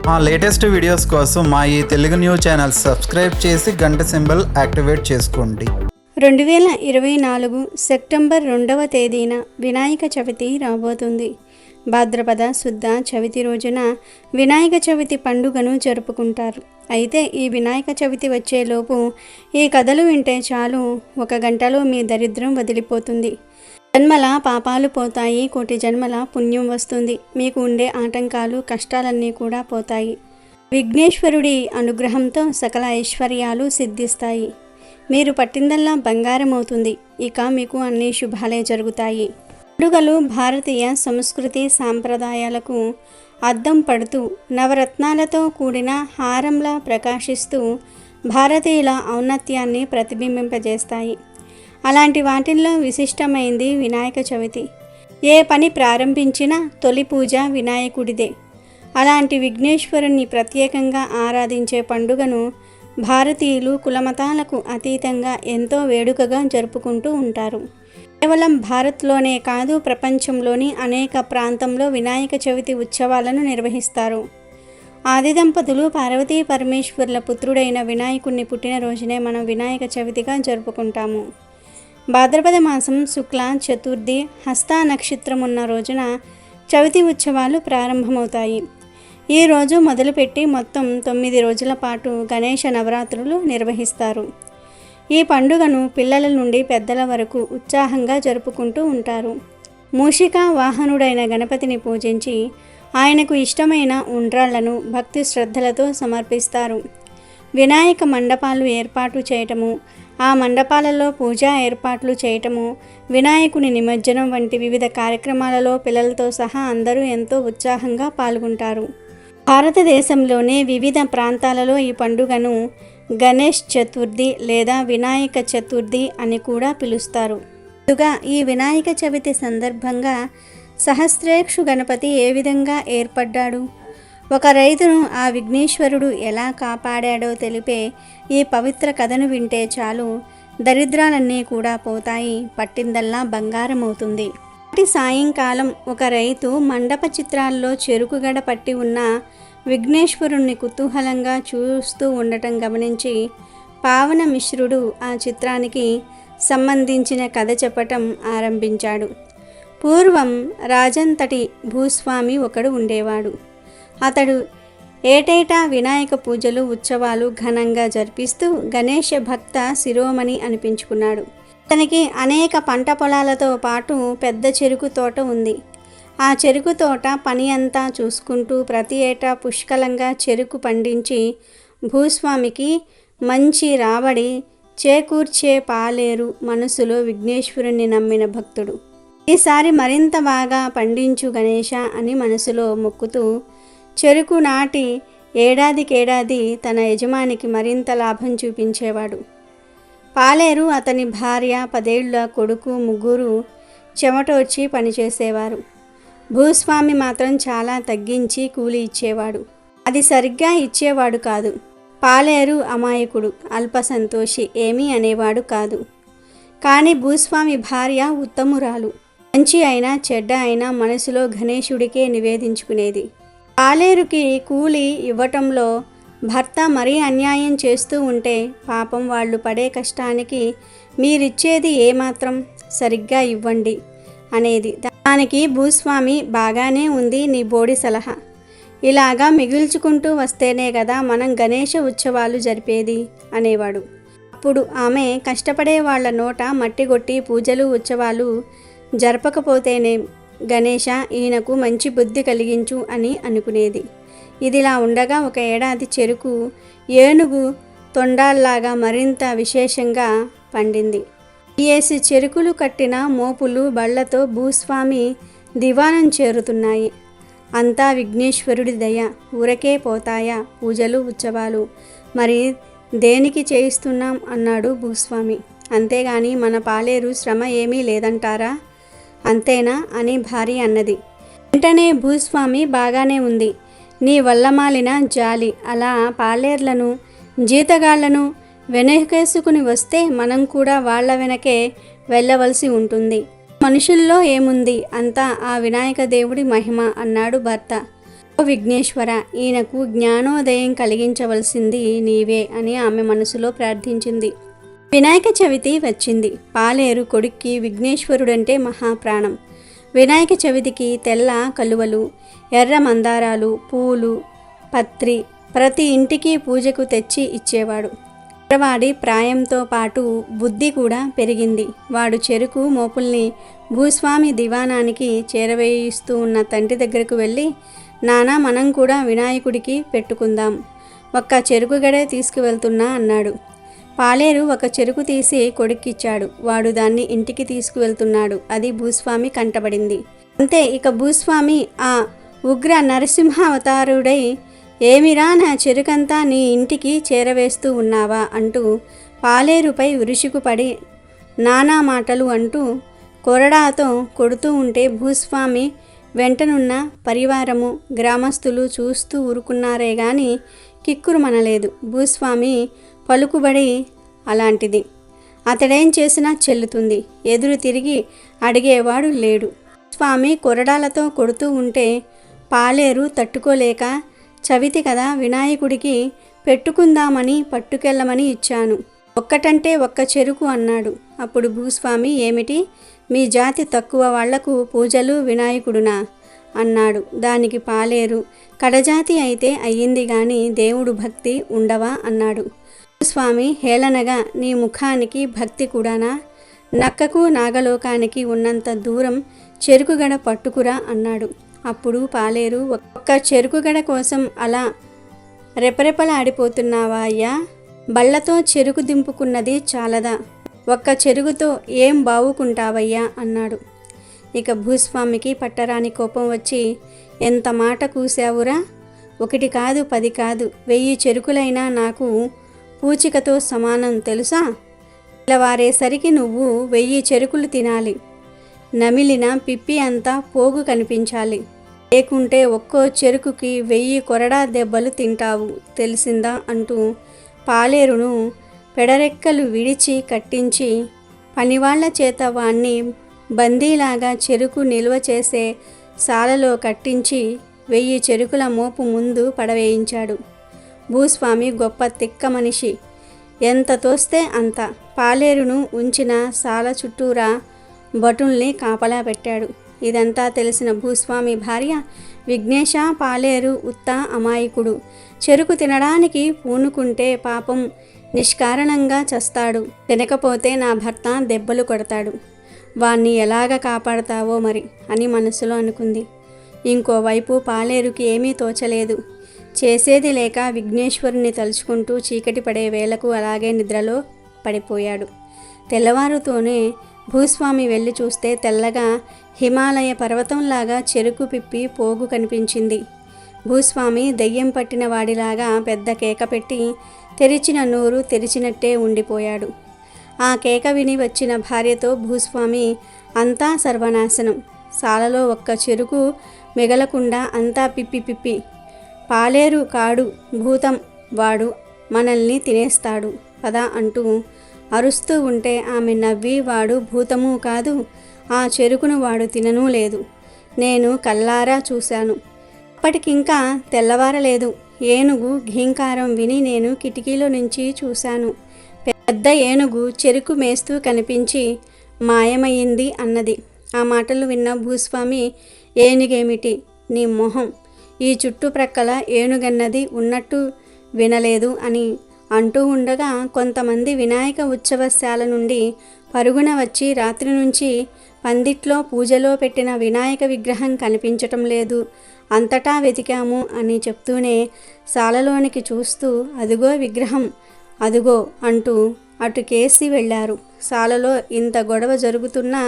మా latest videos కోసం మా ఈ తెలుగు న్యూస్ ఛానల్ సబ్స్క్రైబ్ చేసి గంట సింబల్ యాక్టివేట్ చేసుకోండి. 2024 సెప్టెంబర్ 2వ తేదీన వినాయక చవితి రాబోతుంది. భాద్రపద శుద్ధ చవితి రోజున వినాయక చవితి పండుగను జరుపుకుంటారు. అయితే ఈ వినాయక చవితి వచ్చేలోపు ఈ కథలు వింటే చాలు, 1 గంటలో మీ దరిద్రం వదిలిపోతుంది. జన్మల పాపాలు పోతాయి, కోటి జన్మల పుణ్యం వస్తుంది. మీకు ఉండే ఆటంకాలు కష్టాలన్నీ కూడా పోతాయి. విఘ్నేశ్వరుడి అనుగ్రహంతో సకల ఐశ్వర్యాలు సిద్ధిస్తాయి. మీరు పట్టిందల్లా బంగారం అవుతుంది. ఇక మీకు అన్ని శుభాలే జరుగుతాయి. పండుగలు భారతీయ సంస్కృతి సాంప్రదాయాలకు అద్దం పడుతూ నవరత్నాలతో కూడిన హారంలా ప్రకాశిస్తూ భారతీయుల ఔన్నత్యాన్ని ప్రతిబింబింపజేస్తాయి. అలాంటి వాటిల్లో విశిష్టమైంది వినాయక చవితి. ఏ పని ప్రారంభించినా తొలి పూజ వినాయకుడిదే. అలాంటి విఘ్నేశ్వరుణ్ణి ప్రత్యేకంగా ఆరాధించే పండుగను భారతీయులు కులమతాలకు అతీతంగా ఎంతో వేడుకగా జరుపుకుంటూ ఉంటారు. కేవలం భారత్లోనే కాదు, ప్రపంచంలోని అనేక ప్రాంతంలో వినాయక చవితి ఉత్సవాలను నిర్వహిస్తారు. ఆది దంపతులు పార్వతీ పరమేశ్వరుల పుత్రుడైన వినాయకుడిని పుట్టినరోజునే మనం వినాయక చవితిగా జరుపుకుంటాము. భాద్రపద మాసం శుక్ల చతుర్థి హస్త నక్షత్రం ఉన్న రోజున చవితి ఉత్సవాలు ప్రారంభమవుతాయి. ఈ రోజు మొదలుపెట్టి మొత్తం 9 రోజుల పాటు గణేష నవరాత్రులు నిర్వహిస్తారు. ఈ పండుగను పిల్లల నుండి పెద్దల వరకు ఉత్సాహంగా జరుపుకుంటూ ఉంటారు. మూషిక వాహనుడైన గణపతిని పూజించి ఆయనకు ఇష్టమైన ఉండ్రాళ్లను భక్తి శ్రద్ధలతో సమర్పిస్తారు. వినాయక మండపాలు ఏర్పాటు చేయటము, ఆ మండపాలలో పూజా ఏర్పాట్లు చేయటము, వినాయకుని నిమజ్జనం వంటి వివిధ కార్యక్రమాలలో పిల్లలతో సహా అందరూ ఎంతో ఉత్సాహంగా పాల్గొంటారు. భారతదేశంలోనే వివిధ ప్రాంతాలలో ఈ పండుగను గణేష్ చతుర్థి లేదా వినాయక చతుర్థి అని కూడా పిలుస్తారు. ముందుగా ఈ వినాయక చవితి సందర్భంగా సహస్రేక్షు గణపతి ఏ విధంగా ఏర్పడ్డాడు, ఒక రైతును ఆ విఘ్నేశ్వరుడు ఎలా కాపాడాడో తెలిపే ఈ పవిత్ర కథను వింటే చాలు, దరిద్రాలన్నీ కూడా పోతాయి, పట్టిందల్లా బంగారం అవుతుంది. సాయంకాలం ఒక రైతు మండప చిత్రాల్లో చెరుకుగడ పట్టి ఉన్న విఘ్నేశ్వరుణ్ణి కుతూహలంగా చూస్తూ ఉండటం గమనించి పావన మిశ్రుడు ఆ చిత్రానికి సంబంధించిన కథ చెప్పటం ఆరంభించాడు. పూర్వం రాజంతటి భూస్వామి ఒకడు ఉండేవాడు. అతడు ఏటేటా వినాయక పూజలు ఉత్సవాలు ఘనంగా జరిపిస్తూ గణేష భక్త శిరోమణి అనిపించుకున్నాడు. అతనికి అనేక పంట పొలాలతో పాటు పెద్ద చెరుకు తోట ఉంది. ఆ చెరుకు తోట పని అంతా చూసుకుంటూ ప్రతి ఏటా పుష్కలంగా చెరుకు పండించి భూస్వామికి మంచి రాబడి చేకూర్చే పాలేరు మనసులో విఘ్నేశ్వరుణ్ణి నమ్మిన భక్తుడు. ఈసారి మరింత బాగా పండించు గణేష అని మనసులో మొక్కుతూ చెరుకు నాటి ఏడాదికేడాది తన యజమానికి మరింత లాభం చూపించేవాడు. పాలేరు అతని భార్య 10 ఏళ్ల కొడుకు ముగ్గురు చెమటోర్చి పనిచేసేవారు. భూస్వామి మాత్రం చాలా తగ్గించి కూలి ఇచ్చేవాడు. అది సరిగ్గా ఇచ్చేవాడు కాదు. పాలేరు అమాయకుడు, అల్ప సంతోషి, ఏమీ అనేవాడు కాదు. కానీ భూస్వామి భార్య ఉత్తమురాలు. మంచి అయినా చెడ్డ అయినా మనసులో గణేశుడికే నివేదించుకునేది. పాలేరుకి కూలి ఇవ్వటంలో భర్త మరీ అన్యాయం చేస్తూ ఉంటే పాపం వాళ్ళు పడే కష్టానికి మీరిచ్చేది ఏమాత్రం, సరిగ్గా ఇవ్వండి అనేది. దానికి భూస్వామి బాగానే ఉంది నీ బోడి సలహా, ఇలాగా మిగుల్చుకుంటూ వస్తేనే కదా మనం గణేష ఉత్సవాలు జరిపేది అనేవాడు. అప్పుడు ఆమె కష్టపడే వాళ్ళ నోట మట్టిగొట్టి పూజలు ఉత్సవాలు జరపకపోతేనే గణేష ఈయనకు మంచి బుద్ధి కలిగించు అని అనుకునేది. ఇదిలా ఉండగా ఒక ఏడాది చెరుకు ఏనుగు తొండాల్లాగా మరింత విశేషంగా పండింది. ఏసి చెరుకులు కట్టిన మోపులు బళ్లతో భూస్వామి దివాణం చేరుతున్నాయి. అంతా విఘ్నేశ్వరుడి దయ, ఊరకే పోతాయా పూజలు ఉత్సవాలు, మరి దేనికి చేయిస్తున్నాం అన్నాడు భూస్వామి. అంతేగాని మన పాలేరు శ్రమ ఏమీ లేదంటారా, అంతేనా అని భార్య అన్నది. వెంటనే భూస్వామి బాగానే ఉంది, నీ వల్ల మాలిన జాలి, అలా పాలేర్లను జీతగాళ్లను వెనకేసుకుని వస్తే మనం కూడా వాళ్ల వెనకే వెళ్ళవలసి ఉంటుంది. మనుషుల్లో ఏముంది, అంతా ఆ వినాయక దేవుడి మహిమ అన్నాడు భర్త. ఓ విఘ్నేశ్వర, ఈయనకు జ్ఞానోదయం కలిగించవలసింది నీవే అని ఆమె మనసులో ప్రార్థించింది. వినాయక చవితి వచ్చింది. పాలేరు కొడుక్కి విఘ్నేశ్వరుడంటే మహాప్రాణం. వినాయక చవితికి తెల్ల కలువలు, ఎర్ర మందారాలు, పూలు, పత్రి ప్రతి ఇంటికి పూజకు తెచ్చి ఇచ్చేవాడు. వాడి ప్రాయంతో పాటు బుద్ధి కూడా పెరిగింది. వాడు చెరుకు మోపుల్ని భూస్వామి దివాణానికి చేరవేయిస్తూ ఉన్న తండ్రి దగ్గరకు వెళ్ళి, నానా, మనం కూడా వినాయకుడికి పెట్టుకుందాం, ఒక్క చెరుకు గడే తీసుకువెళ్తున్నా అన్నాడు. పాలేరు ఒక చెరుకు తీసి కొడుక్కిచ్చాడు. వాడు దాన్ని ఇంటికి తీసుకువెళ్తున్నాడు. అది భూస్వామి కంటబడింది. అంతే, ఇక భూస్వామి ఆ ఉగ్ర నరసింహ అవతారుడై, ఏమిరా నా చెరుకంతా నీ ఇంటికి చేరవేస్తూ ఉన్నావా అంటూ పాలేరుపై విరుచుకుపడి నానా మాటలు అంటూ కొరడాతో కొడుతూ ఉంటే భూస్వామి వెంటనున్న పరివారము గ్రామస్తులు చూస్తూ ఊరుకున్నారే గాని కిక్కురుమనలేదు. భూస్వామి పలుకుబడి అలాంటిది. అతడేం చేసినా చెల్లుతుంది. ఎదురు తిరిగి అడిగేవాడు లేడు. స్వామి కొరడాలతో కొడుతూ ఉంటే పాలేరు తట్టుకోలేక, చవితి కదా, వినాయకుడికి పెట్టుకుందామని పట్టుకెళ్ళమని ఇచ్చాను, ఒక్కటంటే ఒక్క చెరుకు అన్నాడు. అప్పుడు భూస్వామి, ఏమిటి, మీ జాతి తక్కువ వాళ్లకు పూజలు వినాయకుడునా అన్నాడు. దానికి పాలేరు, కడజాతి అయితే అయ్యింది గాని దేవుడు భక్తి ఉండవా అన్నాడు. స్వామి హేళనగా, నీ ముఖానికి భక్తి కూడానా, నక్కకు నాగలోకానికి ఉన్నంత దూరం చెరుకుగడ పట్టుకురా అన్నాడు. అప్పుడు పాలేరు, ఒక్క చెరుకుగడ కోసం అలా రెపరెపలాడిపోతున్నావా అయ్యా, బళ్ళతో చెరుకు దింపుకున్నది చాలదా, ఒక్క చెరుగుతో ఏం బావుకుంటావయ్యా అన్నాడు. ఇక భూస్వామికి పట్టరాని కోపం వచ్చి, ఎంత మాట కూసావురా, 1 కాదు 10 కాదు 1000 చెరుకులైనా నాకు పూచికతో సమానం తెలుసా, తెల్లవారేసరికి నువ్వు 1000 చెరుకులు తినాలి, నమిలిన పిప్పి అంతా పోగు కనిపించాలి, లేకుంటే ఒక్కో చెరుకుకి 1000 కొరడా దెబ్బలు తింటావు, తెలిసిందా అంటూ పాలేరును పెడరెక్కలు విడిచి కట్టించి పనివాళ్ల చేత వాణ్ణి బందీలాగా చెరుకు నిల్వ చేసే సాలలో కట్టించి 1000 చెరుకుల మోపు ముందు పడవేయించాడు. భూస్వామి గొప్ప తిక్క మనిషి, ఎంత తోస్తే అంత. పాలేరును ఉంచిన సాల చుట్టూరా భటుల్ని కాపలా పెట్టాడు. ఇదంతా తెలిసిన భూస్వామి భార్య, విఘ్నేశ, పాలేరు ఉత్త అమాయకుడు, చెరుకు తినడానికి పూనుకుంటే పాపం నిష్కారణంగా చస్తాడు, తినకపోతే నా భర్త దెబ్బలు కొడతాడు, వాణ్ణి ఎలాగ కాపాడతావో మరి అని మనసులో అనుకుంది. ఇంకోవైపు పాలేరుకి ఏమీ తోచలేదు. చేసేది లేక విఘ్నేశ్వరుని తలుచుకుంటూ చీకటి పడే వేళకు అలాగే నిద్రలో పడిపోయాడు. తెల్లవారుతోనే భూస్వామి వెళ్ళి చూస్తే తెల్లగా హిమాలయ పర్వతంలాగా చెరుకు పిప్పి పోగు కనిపించింది. భూస్వామి దెయ్యం పట్టిన వాడిలాగా పెద్ద కేక పెట్టి తెరిచిన నోరు తెరిచినట్టే ఉండిపోయాడు. ఆ కేక విని వచ్చిన భార్యతో, భూస్వామి, అంతా సర్వనాశనం, సాలలో ఒక్క చెరుకు మిగలకుండా అంతా పిప్పి పిప్పి, పాలేరు కాడు భూతం, వాడు మనల్ని తినేస్తాడు పదా అంటూ అరుస్తూ ఉంటే ఆమె నవ్వి, వాడు భూతమూ కాదు, ఆ చెరుకును వాడు తిననూ లేదు, నేను కల్లారా చూశాను, అప్పటికింకా తెల్లవారలేదు, ఏనుగు ఘీంకారం విని నేను కిటికీలో నుంచి చూశాను, పెద్ద ఏనుగు చెరుకు మేస్తూ కనిపించి మాయమయ్యింది అన్నది. ఆ మాటలు విన్న భూస్వామి, ఏనుగేమిటి నీ మొహం, ఈ చుట్టుప్రక్కల ఏనుగన్నది ఉన్నట్టు వినలేదు అని అంటూ ఉండగా కొంతమంది వినాయక ఉత్సవశాల నుండి పరుగున వచ్చి రాత్రి నుంచి పందిట్లో పూజలో పెట్టిన వినాయక విగ్రహం కనిపించటం లేదు, అంతటా వెతికాము అని చెప్తూనే శాలలోనికి చూస్తూ, అదుగో విగ్రహం, అదుగో అంటూ అటుకేసి వెళ్ళారు. శాలలో ఇంత గొడవ జరుగుతున్నా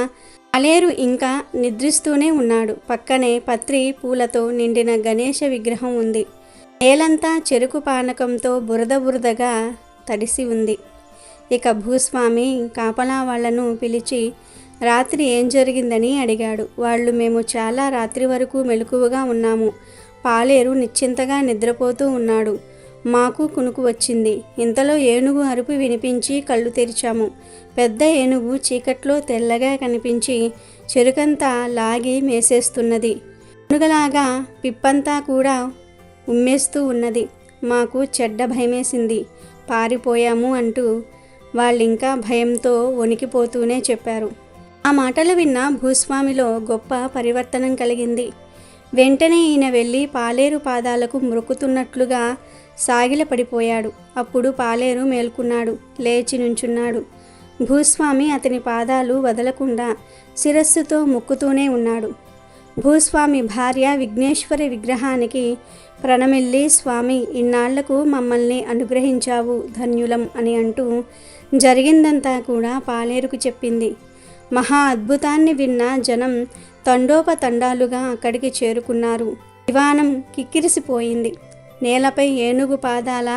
పాలేరు ఇంకా నిద్రిస్తూనే ఉన్నాడు. పక్కనే పత్రి పూలతో నిండిన గణేశ విగ్రహం ఉంది. నేలంతా చెరుకు పానకంతో బురద బురదగా తడిసి ఉంది. ఇక భూస్వామి కాపలా వాళ్లను పిలిచి రాత్రి ఏం జరిగిందని అడిగాడు. వాళ్ళు, మేము చాలా రాత్రి వరకు మెలకువగా ఉన్నాము, పాలేరు నిశ్చింతగా నిద్రపోతూ ఉన్నాడు, మాకు కునుకు వచ్చింది, ఇంతలో ఏనుగు అరుపు వినిపించి కళ్ళు తెరిచాము, పెద్ద ఏనుగు చీకట్లో తెల్లగా కనిపించి చెరుకంతా లాగి మేసేస్తున్నది, పునుగలాగా పిప్పంతా కూడా ఉమ్మేస్తూ ఉన్నది. మాకు చెడ్డ భయమేసింది, పారిపోయాము అంటూ వాళ్ళింకా భయంతో వణికిపోతూనే చెప్పారు. ఆ మాటలు విన్న భూస్వామిలో గొప్ప పరివర్తనం కలిగింది. వెంటనే ఈయన వెళ్ళి పాలేరు పాదాలకు మొక్కుతున్నట్లుగా సాగిలపడిపోయాడు. అప్పుడు పాలేరు మేల్కొన్నాడు, లేచి నుంచున్నాడు. భూస్వామి అతని పాదాలు వదలకుండా శిరస్సుతో మొక్కుతూనే ఉన్నాడు. భూస్వామి భార్య విఘ్నేశ్వరి విగ్రహానికి ప్రణమిల్లి, స్వామి, ఇన్నాళ్లకు మమ్మల్ని అనుగ్రహించావు, ధన్యులం అని అంటూ జరిగిందంతా కూడా పాలేరుకు చెప్పింది. మహా అద్భుతాన్ని విన్న జనం తండోపతండాలుగా అక్కడికి చేరుకున్నారు. దివాణం కిక్కిరిసిపోయింది. నేలపై ఏనుగు పాదాల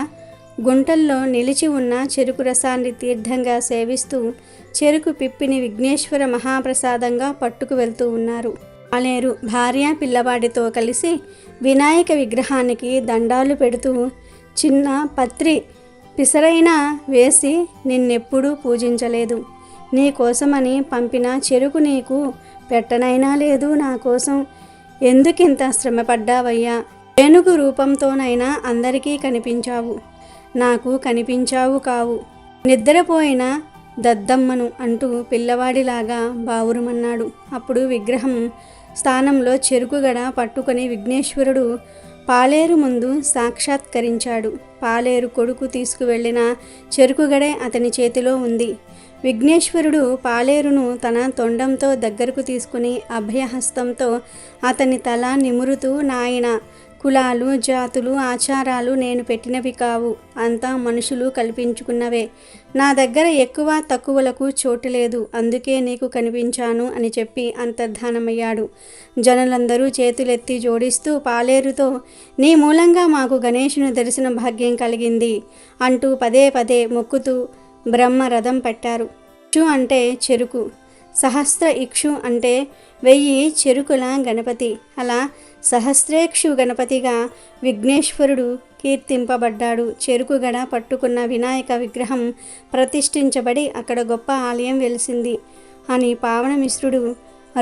గుంటల్లో నిలిచి ఉన్న చెరుకు రసాన్ని తీర్థంగా సేవిస్తూ చెరుకు పిప్పిని విఘ్నేశ్వర మహాప్రసాదంగా పట్టుకు వెళ్తూ ఉన్నారు. పాలేరు భార్య పిల్లవాడితో కలిసి వినాయక విగ్రహానికి దండాలు పెడుతూ, చిన్న పత్రి పిసరైనా వేసి నిన్నెప్పుడూ పూజించలేదు, నీ కోసమని పంపిన చెరుకు నీకు పెట్టనైనా లేదు, నా కోసం ఎందుకింత శ్రమపడ్డావయ్యా, ఏనుగు రూపంతోనైనా అందరికీ కనిపించావు, నాకు కనిపించావు కావు, నిద్రపోయిన దద్దమ్మను అంటూ పిల్లవాడిలాగా బావురుమన్నాడు. అప్పుడు విగ్రహం స్థానంలో చెరుకుగడ పట్టుకొని విఘ్నేశ్వరుడు పాలేరు ముందు సాక్షాత్కరించాడు. పాలేరు కొడుకు తీసుకువెళ్ళిన చెరుకుగడే అతని చేతిలో ఉంది. విఘ్నేశ్వరుడు పాలేరును తన తొండంతో దగ్గరకు తీసుకుని అభయహస్తంతో అతని తల నిమురుతూ, నాయన, కులాలు, జాతులు, ఆచారాలు నేను పెట్టినవి కావు, అంతా మనుషులు కల్పించుకున్నవే, నా దగ్గర ఎక్కువ తక్కువలకు చోటు లేదు, అందుకే నీకు కనిపించాను అని చెప్పి అంతర్ధానమయ్యాడు. జనులందరూ చేతులెత్తి జోడిస్తూ పాలేరుతో, నీ మూలంగా మాకు గణేశుని దర్శన భాగ్యం కలిగింది అంటూ పదే పదే మొక్కుతూ బ్రహ్మ రథం పట్టారు. ఇక్షు అంటే చెరుకు, సహస్ర ఇక్షు అంటే 1000 చెరుకుల గణపతి. అలా సహస్రేక్షు గణపతిగా విఘ్నేశ్వరుడు కీర్తింపబడ్డాడు. చెరుకుగడ పట్టుకున్న వినాయక విగ్రహం ప్రతిష్ఠించబడి అక్కడ గొప్ప ఆలయం వెలిసింది అని పావనమిశ్రుడు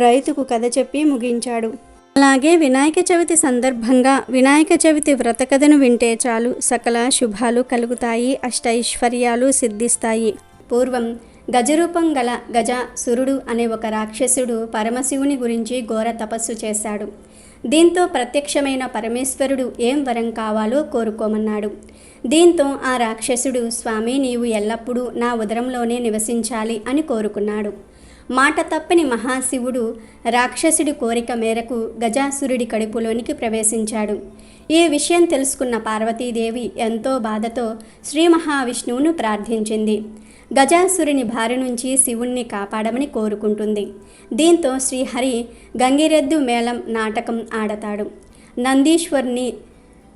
రైతుకు కథ చెప్పి ముగించాడు. అలాగే వినాయక చవితి సందర్భంగా వినాయక చవితి వ్రత కథను వింటే చాలు సకల శుభాలు కలుగుతాయి, అష్టైశ్వర్యాలు సిద్ధిస్తాయి. పూర్వం గజరూపం గల గజాసురుడు అనే ఒక రాక్షసుడు పరమశివుని గురించి ఘోర తపస్సు చేశాడు. దీంతో ప్రత్యక్షమైన పరమేశ్వరుడు ఏం వరం కావాలో కోరుకోమన్నాడు. దీంతో ఆ రాక్షసుడు, స్వామి, నీవు ఎల్లప్పుడూ నా ఉదరంలోనే నివసించాలి అని కోరుకున్నాడు. మాట తప్పని మహాశివుడు రాక్షసుడి కోరిక మేరకు గజాసురుడి కడుపులోనికి ప్రవేశించాడు. ఈ విషయం తెలుసుకున్న పార్వతీదేవి ఎంతో బాధతో శ్రీ మహావిష్ణువును ప్రార్థించింది. గజాసురుని బారి నుంచి శివుణ్ణి కాపాడమని కోరుకుంటుంది. దీంతో శ్రీహరి గంగిరెద్దు మేళం నాటకం ఆడతాడు. నందీశ్వరుని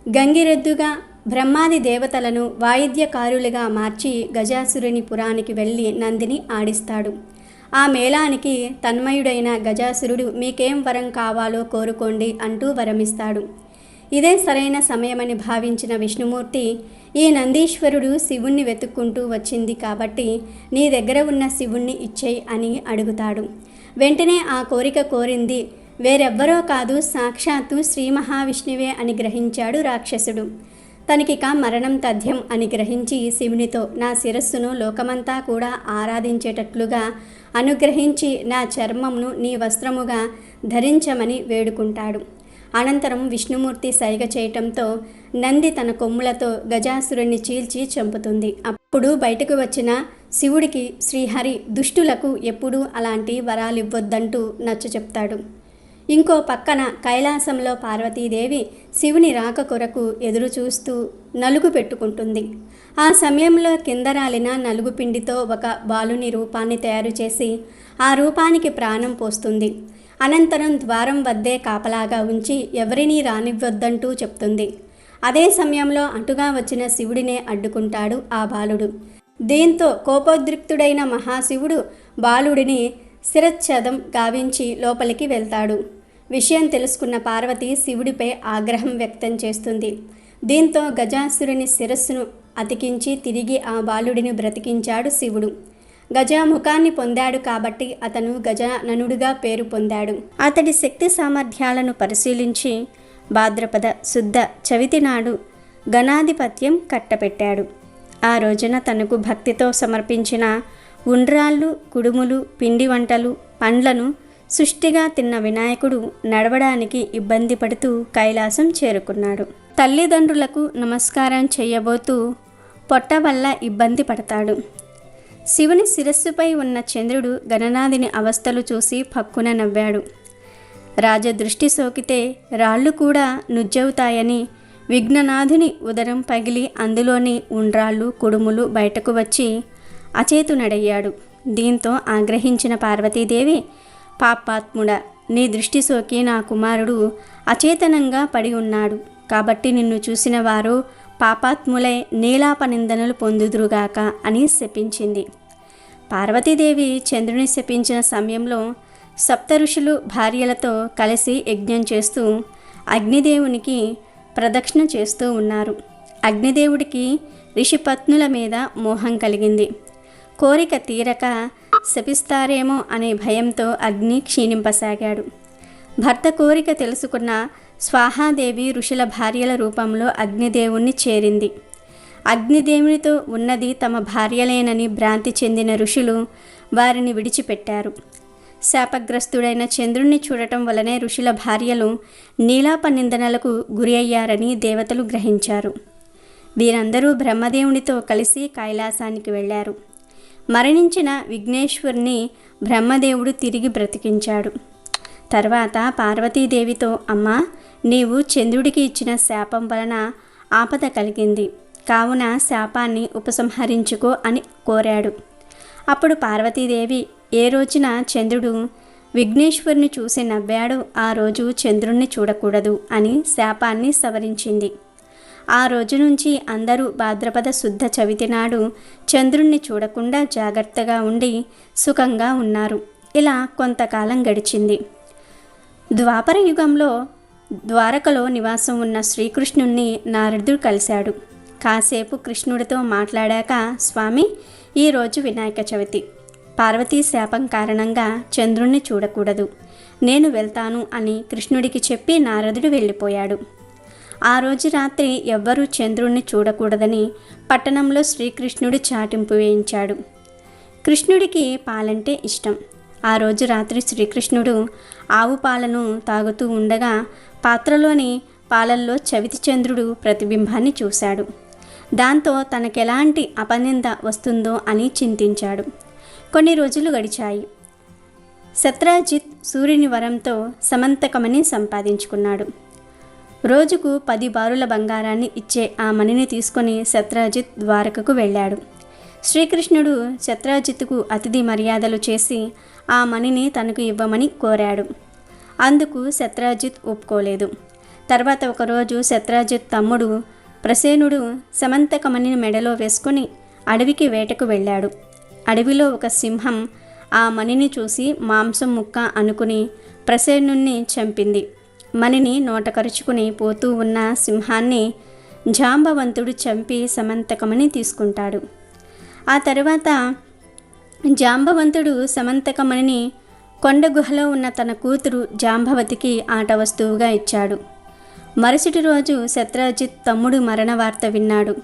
గంగిరెద్దుగా, బ్రహ్మాది దేవతలను వాయిద్యకారులుగా మార్చి గజాసురుని పురానికి వెళ్ళి నందిని ఆడిస్తాడు. ఆ మేళానికి తన్మయుడైన గజాసురుడు, మీకేం వరం కావాలో కోరుకోండి అంటూ వరమిస్తాడు. ఇదే సరైన సమయమని భావించిన విష్ణుమూర్తి, ఈ నందీశ్వరుడు శివుణ్ణి వెతుక్కుంటూ వచ్చింది కాబట్టి నీ దగ్గర ఉన్న శివుణ్ణి ఇచ్చేయి అని అడుగుతాడు. వెంటనే ఆ కోరిక కోరింది వేరెవ్వరో కాదు, సాక్షాత్తు శ్రీ మహావిష్ణువే అని గ్రహించాడు రాక్షసుడు. తనకిక మరణం తథ్యం అని గ్రహించి శివునితో, నా శిరస్సును లోకమంతా కూడా ఆరాధించేటట్లుగా అనుగ్రహించి నా చర్మంను నీ వస్త్రముగా ధరించమని వేడుకుంటాడు. అనంతరం విష్ణుమూర్తి సైగ చేయటంతో నంది తన కొమ్ములతో గజాసురుణ్ణి చీల్చి చంపుతుంది. అప్పుడు బయటకు వచ్చిన శివుడికి శ్రీహరి దుష్టులకు ఎప్పుడూ అలాంటి వరాలివ్వొద్దంటూ నచ్చ చెప్తాడు. ఇంకో పక్కన కైలాసంలో పార్వతీదేవి శివుని రాక కొరకు ఎదురు చూస్తూ నలుగు పెట్టుకుంటుంది. ఆ సమయంలో కింద రాలిన నలుగు పిండితో ఒక బాలుని రూపాన్ని తయారు చేసి ఆ రూపానికి ప్రాణం పోస్తుంది. అనంతరం ద్వారం వద్దే కాపలాగా ఉంచి ఎవరినీ రానివ్వొద్దంటూ చెప్తుంది. అదే సమయంలో అటుగా వచ్చిన శివుడినే అడ్డుకుంటాడు ఆ బాలుడు. దీంతో కోపోద్రిక్తుడైన మహాశివుడు బాలుడిని శిరచ్ఛేదం గావించి లోపలికి వెళ్తాడు. విషయం తెలుసుకున్న పార్వతి శివుడిపై ఆగ్రహం వ్యక్తం చేస్తుంది. దీంతో గజాసురుని శిరస్సును అతికించి తిరిగి ఆ బాలుడిని బ్రతికించాడు శివుడు. గజముఖాన్ని పొందాడు కాబట్టి అతను గజాననుడిగా పేరు పొందాడు. అతడి శక్తి సామర్థ్యాలను పరిశీలించి భాద్రపద శుద్ధ చవితి నాడు గణాధిపత్యం కట్టపెట్టాడు. ఆ రోజున తనకు భక్తితో సమర్పించిన ఉండ్రాళ్ళు, కుడుములు, పిండి వంటలు, పండ్లను సుష్టిగా తిన్న వినాయకుడు నడవడానికి ఇబ్బంది పడుతూ కైలాసం చేరుకున్నాడు. తల్లిదండ్రులకు నమస్కారం చేయబోతూ పొట్ట వల్ల ఇబ్బంది పడతాడు. శివుని శిరస్సుపై ఉన్న చంద్రుడు గణనాథుని అవస్థలు చూసి పక్కున నవ్వాడు. రాజదృష్టి సోకితే రాళ్ళు కూడా నుజ్జవుతాయని విఘ్ననాథుని ఉదరం పగిలి అందులోని ఉండ్రాళ్ళు, కుడుములు బయటకు వచ్చి అచేతునడయ్యాడు. దీంతో ఆగ్రహించిన పార్వతీదేవి, పాపాత్ముడా, నీ దృష్టి సోకి నా కుమారుడు అచేతనంగా పడి ఉన్నాడు కాబట్టి నిన్ను చూసిన వారు పాపాత్ములై నీలాపనిందనలు పొందుదురుగాక అని శపించింది. పార్వతీదేవి చంద్రుని శపించిన సమయంలో సప్త ఋషులు భార్యలతో కలిసి యజ్ఞం చేస్తూ అగ్నిదేవునికి ప్రదక్షిణ చేస్తూ ఉన్నారు. అగ్నిదేవుడికి ఋషిపత్నుల మీద మోహం కలిగింది. కోరిక తీరక శపిస్తారేమో అనే భయంతో అగ్ని క్షీణింపసాగాడు. భర్త కోరిక తెలుసుకున్న స్వాహాదేవి ఋషుల భార్యల రూపంలో అగ్నిదేవుణ్ణి చేరింది. అగ్నిదేవునితో ఉన్నది తమ భార్యలేనని భ్రాంతి చెందిన ఋషులు వారిని విడిచిపెట్టారు. శాపగ్రస్తుడైన చంద్రుణ్ణి చూడటం వలనే ఋషుల భార్యలు నీలాపనిందనలకు గురి అయ్యారని దేవతలు గ్రహించారు. వీరందరూ బ్రహ్మదేవునితో కలిసి కైలాసానికి వెళ్ళారు. మరణించిన విఘ్నేశ్వరుని బ్రహ్మదేవుడు తిరిగి బ్రతికించాడు. తర్వాత పార్వతీదేవితో, అమ్మా, నీవు చంద్రుడికి ఇచ్చిన శాపం వలన ఆపద కలిగింది కావున శాపాన్ని ఉపసంహరించుకో అని కోరాడు. అప్పుడు పార్వతీదేవి, ఏ రోజున చంద్రుడు విఘ్నేశ్వరుని చూసి నవ్వాడో ఆ రోజు చంద్రుణ్ణి చూడకూడదు అని శాపాన్ని సవరించింది. ఆ రోజు నుంచి అందరూ భాద్రపద శుద్ధ చవితి నాడు చంద్రుణ్ణి చూడకుండా జాగ్రత్తగా ఉండి సుఖంగా ఉన్నారు. ఇలా కొంతకాలం గడిచింది. ద్వాపర యుగంలో ద్వారకలో నివాసం ఉన్న శ్రీకృష్ణుణ్ణి నారదుడు కలిశాడు. కాసేపు కృష్ణుడితో మాట్లాడాక, స్వామి, ఈరోజు వినాయక చవితి. పార్వతీ శాపం కారణంగా చంద్రుణ్ణి చూడకూడదు, నేను వెళ్తాను అని కృష్ణుడికి చెప్పి నారదుడు వెళ్ళిపోయాడు. ఆ రోజు రాత్రి ఎవ్వరూ చంద్రుణ్ణి చూడకూడదని పట్టణంలో శ్రీకృష్ణుడు చాటింపు వేయించాడు. కృష్ణుడికి పాలంటే ఇష్టం. ఆ రోజు రాత్రి శ్రీకృష్ణుడు ఆవు పాలను తాగుతూ ఉండగా పాత్రలోని పాలల్లో చవితి చంద్రుడు ప్రతిబింబాన్ని చూశాడు. దాంతో తనకెలాంటి అపనింద వస్తుందో అని చింతించాడు. కొన్ని రోజులు గడిచాయి. సత్రాజిత్ సూర్యుని వరంతో సమంతకమని సంపాదించుకున్నాడు. రోజుకు 10 బారుల బంగారాన్ని ఇచ్చే ఆ మణిని తీసుకొని సత్రాజిత్ ద్వారకకు వెళ్ళాడు. శ్రీకృష్ణుడు సత్రాజిత్తుకు అతిథి మర్యాదలు చేసి ఆ మణిని తనకు ఇవ్వమని కోరాడు. అందుకు సత్రాజిత్ ఒప్పుకోలేదు. తర్వాత ఒకరోజు సత్రాజిత్ తమ్ముడు ప్రసేనుడు సమంతకమణిని మెడలో వేసుకుని అడవికి వేటకు వెళ్ళాడు. అడవిలో ఒక సింహం ఆ మణిని చూసి మాంసం ముక్క అనుకుని ప్రసేనుణ్ణి చంపింది. మణిని నోటకరుచుకుని పోతూ ఉన్న సింహాన్ని జాంబవంతుడు చంపి సమంతకమణి తీసుకుంటాడు. ఆ తర్వాత జాంబవంతుడు సమంతకమణిని కొండ గుహలో ఉన్న తన కూతురు జాంబవతికి ఆట వస్తువుగా ఇచ్చాడు. మరుసటి రోజు సత్రాజిత్ తమ్ముడు మరణ వార్త విన్నాడు.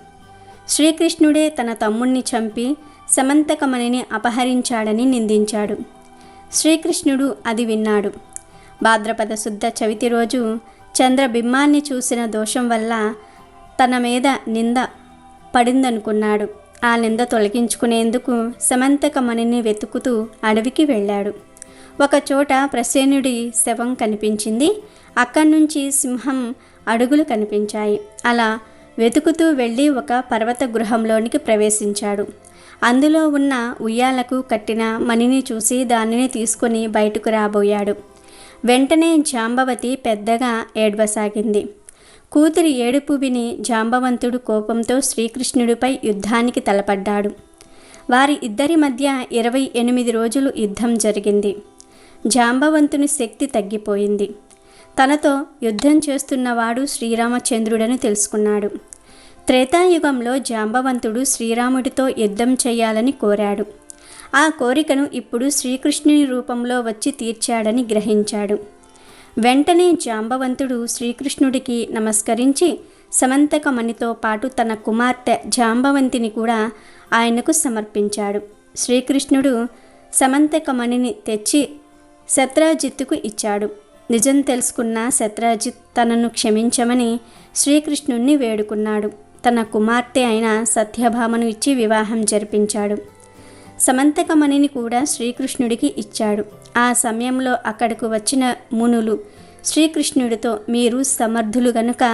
శ్రీకృష్ణుడే తన తమ్ముణ్ణి చంపి సమంతకమణిని అపహరించాడని నిందించాడు. శ్రీకృష్ణుడు అది విన్నాడు. భాద్రపద శుద్ధ చవితి రోజు చంద్రబింబాన్ని చూసిన దోషం వల్ల తన మీద నింద పడిందనుకున్నాడు. ఆ నింద తొలగించుకునేందుకు సమంతకమణిని వెతుకుతూ అడవికి వెళ్ళాడు. ఒకచోట ప్రసేనుడి శవం కనిపించింది. అక్కడి నుంచి సింహం అడుగులు కనిపించాయి. అలా వెతుకుతూ వెళ్ళి ఒక పర్వత గృహంలోనికి ప్రవేశించాడు. అందులో ఉన్న ఉయ్యాలకు కట్టిన మణిని చూసి దానిని తీసుకొని బయటకు రాబోయాడు. వెంటనే జాంబవతి పెద్దగా ఏడ్వసాగింది. కూతురి ఏడుపు విని జాంబవంతుడు కోపంతో శ్రీకృష్ణుడిపై యుద్ధానికి తలపడ్డాడు. వారి ఇద్దరి మధ్య 28 రోజులు యుద్ధం జరిగింది. జాంబవంతుని శక్తి తగ్గిపోయింది. తనతో యుద్ధం చేస్తున్నవాడు శ్రీరామచంద్రుడని తెలుసుకున్నాడు. త్రేతాయుగంలో జాంబవంతుడు శ్రీరాముడితో యుద్ధం చేయాలని కోరాడు. ఆ కోరికను ఇప్పుడు శ్రీకృష్ణుని రూపంలో వచ్చి తీర్చాడని గ్రహించాడు. వెంటనే జాంబవంతుడు శ్రీకృష్ణుడికి నమస్కరించి సమంతకమణితో పాటు తన కుమార్తె జాంబవంతిని కూడా ఆయనకు సమర్పించాడు. శ్రీకృష్ణుడు సమంతకమణిని తెచ్చి శత్రాజిత్తుకు ఇచ్చాడు. నిజం తెలుసుకున్న శత్రాజిత్ తనను క్షమించమని శ్రీకృష్ణుణ్ణి వేడుకున్నాడు. తన కుమార్తె అయిన సత్యభామను ఇచ్చి వివాహం జరిపించాడు. సమంతకమణిని కూడా శ్రీకృష్ణుడికి ఇచ్చాడు. ఆ సమయంలో అక్కడకు వచ్చిన మునులు శ్రీకృష్ణుడితో, మీరు సమర్థులు గనుక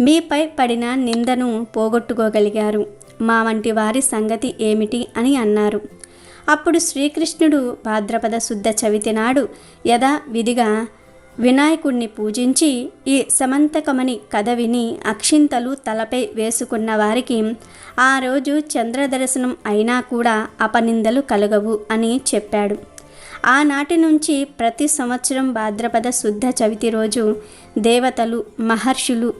మీపై పడిన నిందను పోగొట్టుకోగలిగారు, మా వంటి వారి సంగతి ఏమిటి అని అన్నారు. అప్పుడు శ్రీకృష్ణుడు భాద్రపద శుద్ధ చవితి నాడు యథావిధిగా వినాయకుడిని పూజించి ఈ సమంతకమణి కథ విని అక్షింతలు తలపై వేసుకున్న వారికి ఆ రోజు చంద్రదర్శనం అయినా కూడా అపనిందలు కలగవు అని చెప్పాడు. ఆనాటి నుంచి ప్రతి సంవత్సరం భాద్రపద శుద్ధ చవితి రోజు దేవతలు, మహర్షులు,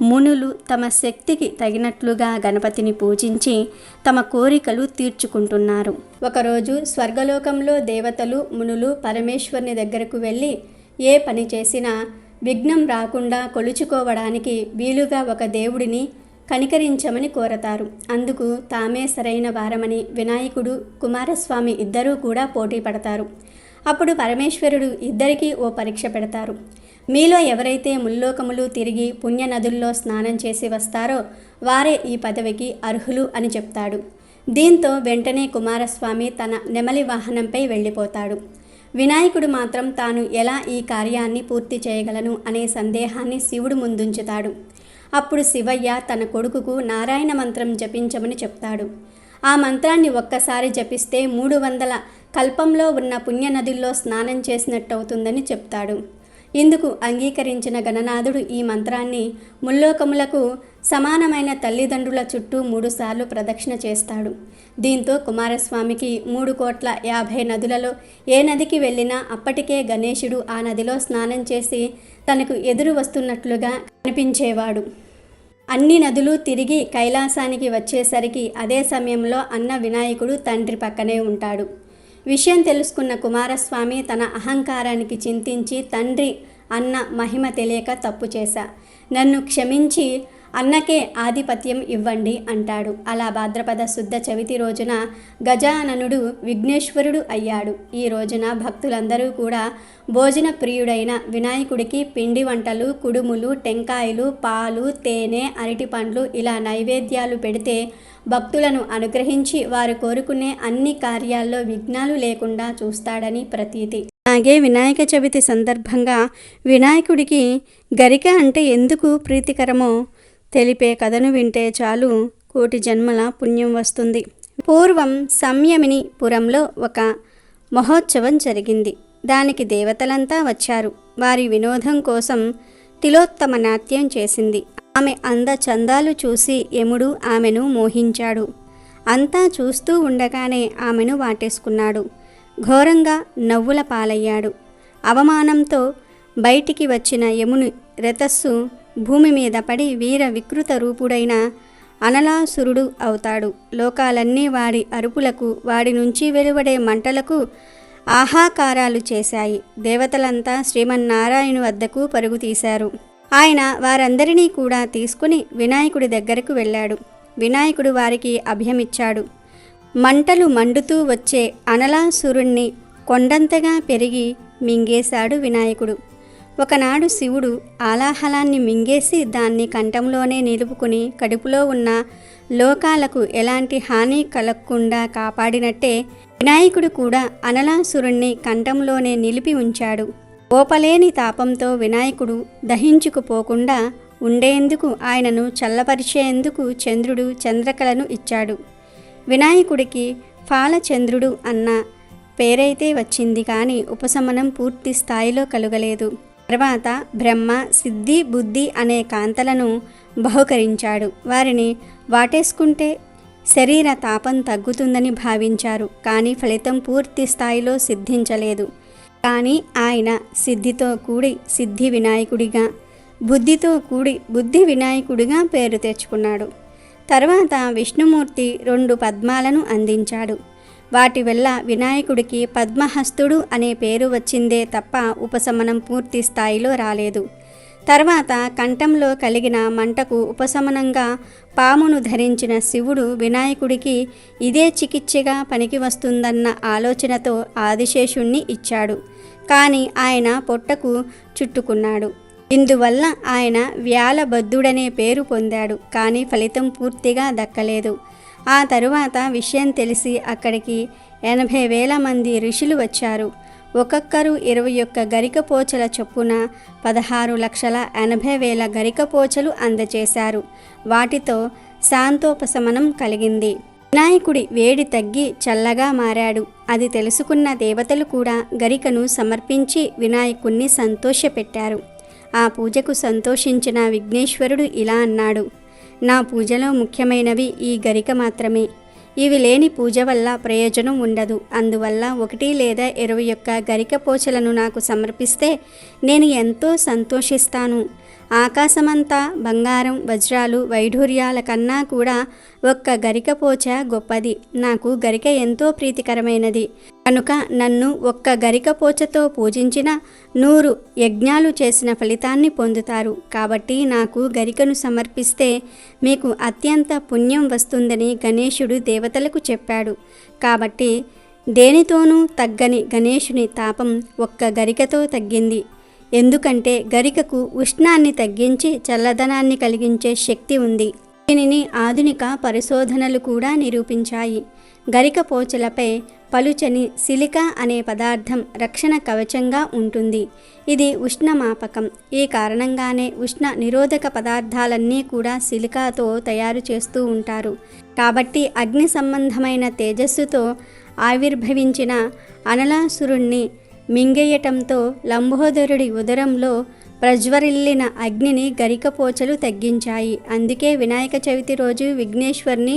మునులు తమ శక్తికి తగినట్లుగా గణపతిని పూజించి తమ కోరికలు తీర్చుకుంటున్నారు. ఒకరోజు స్వర్గలోకంలో దేవతలు, మునులు పరమేశ్వరుని దగ్గరకు వెళ్ళి ఏ పని చేసినా విఘ్నం రాకుండా కొలుచుకోవడానికి వీలుగా ఒక దేవుడిని కనికరించమని కోరతారు. అందుకు తామే సరైన వారమని వినాయకుడు, కుమారస్వామి ఇద్దరూ కూడా పోటీ పడతారు. అప్పుడు పరమేశ్వరుడు ఇద్దరికీ ఓ పరీక్ష పెడతారు. మీలో ఎవరైతే ముల్లోకములు తిరిగి పుణ్యనదుల్లో స్నానం చేసి వస్తారో వారే ఈ పదవికి అర్హులు అని చెప్తాడు. దీంతో వెంటనే కుమారస్వామి తన నెమలి వాహనంపై వెళ్ళిపోతాడు. వినాయకుడు మాత్రం తాను ఎలా ఈ కార్యాన్ని పూర్తి చేయగలను అనే సందేహాన్ని శివుడు ముందుంచుతాడు. అప్పుడు శివయ్య తన కొడుకుకు నారాయణ మంత్రం జపించమని చెప్తాడు. ఆ మంత్రాన్ని ఒక్కసారి జపిస్తే 300 కల్పంలో ఉన్న పుణ్యనదుల్లో స్నానం చేసినట్టవుతుందని చెప్తాడు. ఇందుకు అంగీకరించిన గణనాథుడు ఈ మంత్రాన్ని ముల్లోకములకు సమానమైన తల్లిదండ్రుల చుట్టూ 3 సార్లు ప్రదక్షిణ చేస్తాడు. దీంతో కుమారస్వామికి 3,50,00,000 నదులలో ఏ నదికి వెళ్ళినా అప్పటికే గణేశుడు ఆ నదిలో స్నానం చేసి తనకు ఎదురు వస్తున్నట్లుగా కనిపించేవాడు. అన్ని నదులు తిరిగి కైలాసానికి వచ్చేసరికి అదే సమయంలో అన్న వినాయకుడు తండ్రి పక్కనే ఉంటాడు. విషయం తెలుసుకున్న కుమారస్వామి తన అహంకారానికి చింతించి, తండ్రి అన్న మహిమ తెలియక తప్పు చేశా, నన్ను క్షమించి అన్నకే ఆధిపత్యం ఇవ్వండి అంటాడు. అలా భాద్రపద శుద్ధ చవితి రోజున గజాననుడు విఘ్నేశ్వరుడు అయ్యాడు. ఈ రోజున భక్తులందరూ కూడా భోజన ప్రియుడైన వినాయకుడికి పిండి వంటలు, కుడుములు, టెంకాయలు, పాలు, తేనె, అరటి పండ్లు ఇలా నైవేద్యాలు పెడితే భక్తులను అనుగ్రహించి వారు కోరుకునే అన్ని కార్యాల్లో విఘ్నాలు లేకుండా చూస్తాడని ప్రతీతి. అలాగే వినాయక చవితి సందర్భంగా వినాయకుడికి గరిక అంటే ఎందుకు ప్రీతికరమో తెలిపే కథను వింటే చాలు కోటి జన్మల పుణ్యం వస్తుంది. పూర్వం సంయమిని పురంలో ఒక మహోత్సవం జరిగింది. దానికి దేవతలంతా వచ్చారు. వారి వినోదం కోసం తిలోత్తమ నాట్యం చేసింది. ఆమె అందచందాలు చూసి యముడు ఆమెను మోహించాడు. అంతా చూస్తూ ఉండగానే ఆమెను వాటేసుకున్నాడు. ఘోరంగా నవ్వుల పాలయ్యాడు. అవమానంతో బయటికి వచ్చిన యముని రేతస్సు భూమి మీద పడి వీర వికృత రూపుడైన అనలాసురుడు అవుతాడు. లోకాలన్నీ వాడి అరుపులకు, వాడి నుంచి వెలువడే మంటలకు ఆహాకారాలు చేశాయి. దేవతలంతా శ్రీమన్నారాయణు వద్దకు పరుగు తీశారు. ఆయన వారందరినీ కూడా తీసుకుని వినాయకుడి దగ్గరకు వెళ్ళాడు. వినాయకుడు వారికి అభయమిచ్చాడు. మంటలు మండుతూ వచ్చే అనలాసురుణ్ణి కొండంతగా పెరిగి మింగేశాడు వినాయకుడు. ఒకనాడు శివుడు ఆలాహలాన్ని మింగేసి దాన్ని కంఠంలోనే నిలుపుకుని కడుపులో ఉన్న లోకాలకు ఎలాంటి హాని కలగకుండా కాపాడినట్టే వినాయకుడు కూడా అనలాసురుణ్ణి కంఠంలోనే నిలిపి ఉంచాడు. ఓపలేని తాపంతో వినాయకుడు దహించుకుపోకుండా ఉండేందుకు ఆయనను చల్లపరిచేందుకు చంద్రుడు చంద్రకళను ఇచ్చాడు. వినాయకుడికి ఫాలచంద్రుడు అన్న పేరైతే వచ్చింది, కానీ ఉపశమనం పూర్తి స్థాయిలో కలుగలేదు. తర్వాత బ్రహ్మ, సిద్ధి, బుద్ధి అనే కాంతలను బహుకరించాడు. వారిని వాటేసుకుంటే శరీర తాపం తగ్గుతుందని భావించారు, కానీ ఫలితం పూర్తి స్థాయిలో సిద్ధించలేదు. కానీ ఆయన సిద్ధితో కూడి సిద్ధి వినాయకుడిగా, బుద్ధితో కూడి బుద్ధి వినాయకుడిగా పేరు తెచ్చుకున్నాడు. తర్వాత విష్ణుమూర్తి 2 పద్మాలను అందించాడు. వాటి వల్ల వినాయకుడికి పద్మహస్తుడు అనే పేరు వచ్చిందే తప్ప ఉపశమనం పూర్తి స్థాయిలో రాలేదు. తర్వాత కంఠంలో కలిగిన మంటకు ఉపశమనంగా పామును ధరించిన శివుడు వినాయకుడికి ఇదే చికిత్సగా పనికి వస్తుందన్న ఆలోచనతో ఆదిశేషుణ్ణి ఇచ్చాడు. కానీ ఆయన పొట్టకు చుట్టుకున్నాడు. ఇందువల్ల ఆయన వ్యాలబద్ధుడనే పేరు పొందాడు. కానీ ఫలితం పూర్తిగా దక్కలేదు. ఆ తరువాత విషయం తెలిసి అక్కడికి 80,000 మంది ఋషులు వచ్చారు. ఒక్కొక్కరు 21 గరికపోచల చొప్పున 16,80,000 గరికపోచలు అందజేశారు. వాటితో శాంతోపశమనం కలిగింది. వినాయకుడి వేడి తగ్గి చల్లగా మారాడు. అది తెలుసుకున్న దేవతలు కూడా గరికను సమర్పించి వినాయకుణ్ణి సంతోషపెట్టారు. ఆ పూజకు సంతోషించిన విఘ్నేశ్వరుడు ఇలా అన్నాడు: నా పూజలో ముఖ్యమైనవి ఈ గరిక మాత్రమే. ఇవి లేని పూజ వల్ల ప్రయోజనం ఉండదు. అందువల్ల 1 లేదా 21 గరికపోచలను నాకు సమర్పిస్తే నేను ఎంతో సంతోషిస్తాను. ఆకాశమంతా బంగారం, వజ్రాలు, వైఢూర్యాల కన్నా కూడా ఒక్క గరికపోచ గొప్పది. నాకు గరిక ఎంతో ప్రీతికరమైనది కనుక నన్ను ఒక్క గరికపోచతో పూజించిన 100 యజ్ఞాలు చేసిన ఫలితాన్ని పొందుతారు. కాబట్టి నాకు గరికను సమర్పిస్తే మీకు అత్యంత పుణ్యం వస్తుందని గణేశుడు దేవతలకు చెప్పాడు. కాబట్టి దేనితోనూ తగ్గని గణేశుని తాపం ఒక్క గరికతో తగ్గింది. ఎందుకంటే గరికకు ఉష్ణాన్ని తగ్గించి చల్లదనాన్ని కలిగించే శక్తి ఉంది. దీనిని ఆధునిక పరిశోధనలు కూడా నిరూపించాయి. గరిక పోచలపై పలుచని సిలికా అనే పదార్థం రక్షణ కవచంగా ఉంటుంది. ఇది ఉష్ణమాపకం. ఈ కారణంగానే ఉష్ణ నిరోధక పదార్థాలన్నీ కూడా సిలికాతో తయారు చేస్తూ ఉంటారు. కాబట్టి అగ్ని సంబంధమైన తేజస్సుతో ఆవిర్భవించిన అనలాసురుణ్ణి మింగేయటంతో లంబోదరుడి ఉదరంలో ప్రజ్వరిల్లిన అగ్నిని గరికపోచలు తగ్గించాయి. అందుకే వినాయక చవితి రోజు విఘ్నేశ్వర్ని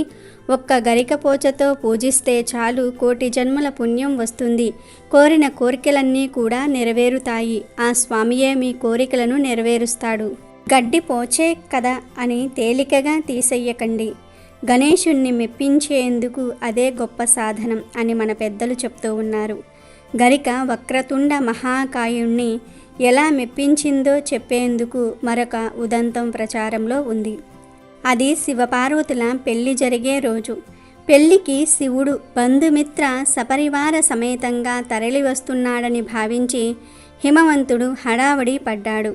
ఒక్క గరికపోచతో పూజిస్తే చాలు, 1,000,000 జన్మల పుణ్యం వస్తుంది. కోరిన కోరికలన్నీ కూడా నెరవేరుతాయి. ఆ స్వామియే మీ కోరికలను నెరవేరుస్తాడు. గడ్డి పోచే కదా అని తేలికగా తీసేయకండి. గణేశుణ్ణి మెప్పించేందుకు అదే గొప్ప సాధనం అని మన పెద్దలు చెప్తూ ఉన్నారు. గరిక వక్రతుండ మహాకాయుణ్ణి ఎలా మెప్పించిందో చెప్పేందుకు మరొక ఉదంతం ప్రచారంలో ఉంది. అది శివపార్వతుల పెళ్లి జరిగే రోజు. పెళ్లికి శివుడు బంధుమిత్ర సపరివార సమేతంగా తరలి వస్తున్నాడని భావించి హిమవంతుడు హడావడి పడ్డాడు.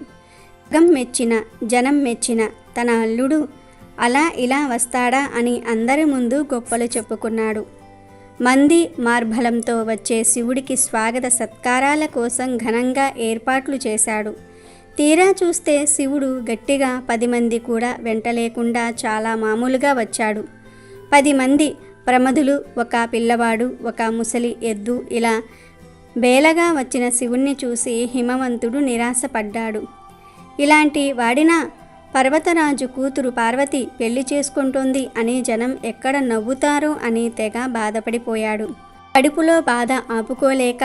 జనం మెచ్చిన తన అల్లుడు అలా ఇలా వస్తాడా అని అందరి ముందు గొప్పలు చెప్పుకున్నాడు. మంది మార్బలంతో వచ్చే శివుడికి స్వాగత సత్కారాల కోసం ఘనంగా ఏర్పాట్లు చేశాడు. తీరా చూస్తే శివుడు గట్టిగా 10 మంది కూడా వెంట లేకుండా చాలా మామూలుగా వచ్చాడు. 10 మంది ప్రమదులు, ఒక పిల్లవాడు, ఒక ముసలి ఎద్దు, ఇలా బేలగా వచ్చిన శివుణ్ణి చూసి హిమవంతుడు నిరాశపడ్డాడు. ఇలాంటి వాడిన పర్వతరాజు కూతురు పార్వతి పెళ్లి చేసుకుంటోంది అని జనం ఎక్కడ నవ్వుతారో అని తెగ బాధపడిపోయాడు. కడుపులో బాధ ఆపుకోలేక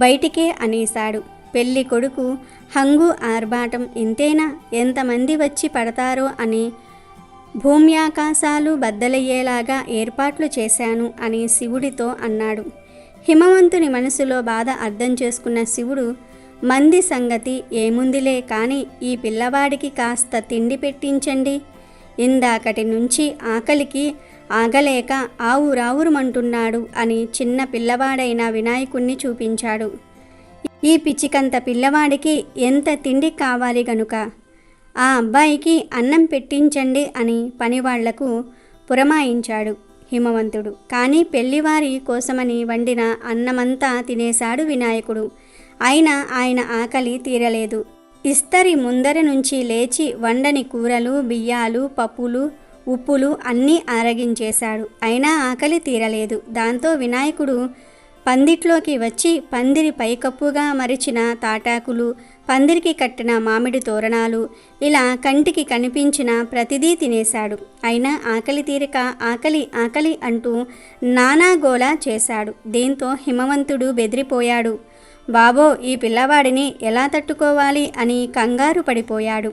బయటికే అనేశాడు. పెళ్లి కొడుకు హంగు ఆర్భాటం ఇంతేనా, ఎంతమంది వచ్చి పడతారో అని భూమ్యాకాశాలు బద్దలయ్యేలాగా ఏర్పాట్లు చేశాను అని శివుడితో అన్నాడు. హిమవంతుని మనసులో బాధ అర్థం చేసుకున్న శివుడు, మంది సంగతి ఏముందిలే కానీ ఈ పిల్లవాడికి కాస్త తిండి పెట్టించండి. ఇందాకటి నుంచి ఆకలికి ఆగలేక ఆవురావురుమంటున్నాడు అని చిన్న పిల్లవాడైన వినాయకుణ్ణి చూపించాడు. ఈ పిచ్చికంత పిల్లవాడికి ఎంత తిండి కావాలి గనుక ఆ అబ్బాయికి అన్నం పెట్టించండి అని పనివాళ్లకు పురమాయించాడు హిమవంతుడు. కానీ పెళ్లివారి కోసమని వండిన అన్నమంతా తినేశాడు వినాయకుడు. అయినా ఆయన ఆకలి తీరలేదు. ఇస్తరి ముందర నుంచి లేచి వండని కూరలు, బియ్యాలు, పప్పులు, ఉప్పులు అన్నీ ఆరగించేశాడు. అయినా ఆకలి తీరలేదు. దాంతో వినాయకుడు పందిట్లోకి వచ్చి పందిరి పైకప్పుగా మరిచిన తాటాకులు, పందిరికి కట్టిన మామిడి తోరణాలు, ఇలా కంటికి కనిపించిన ప్రతిదీ తినేశాడు. అయినా ఆకలి తీరక ఆకలి ఆకలి అంటూ నానాగోలా చేశాడు. దీంతో హిమవంతుడు బెదిరిపోయాడు. బాబో, ఈ పిల్లవాడిని ఎలా తట్టుకోవాలి అని కంగారు పడిపోయాడు.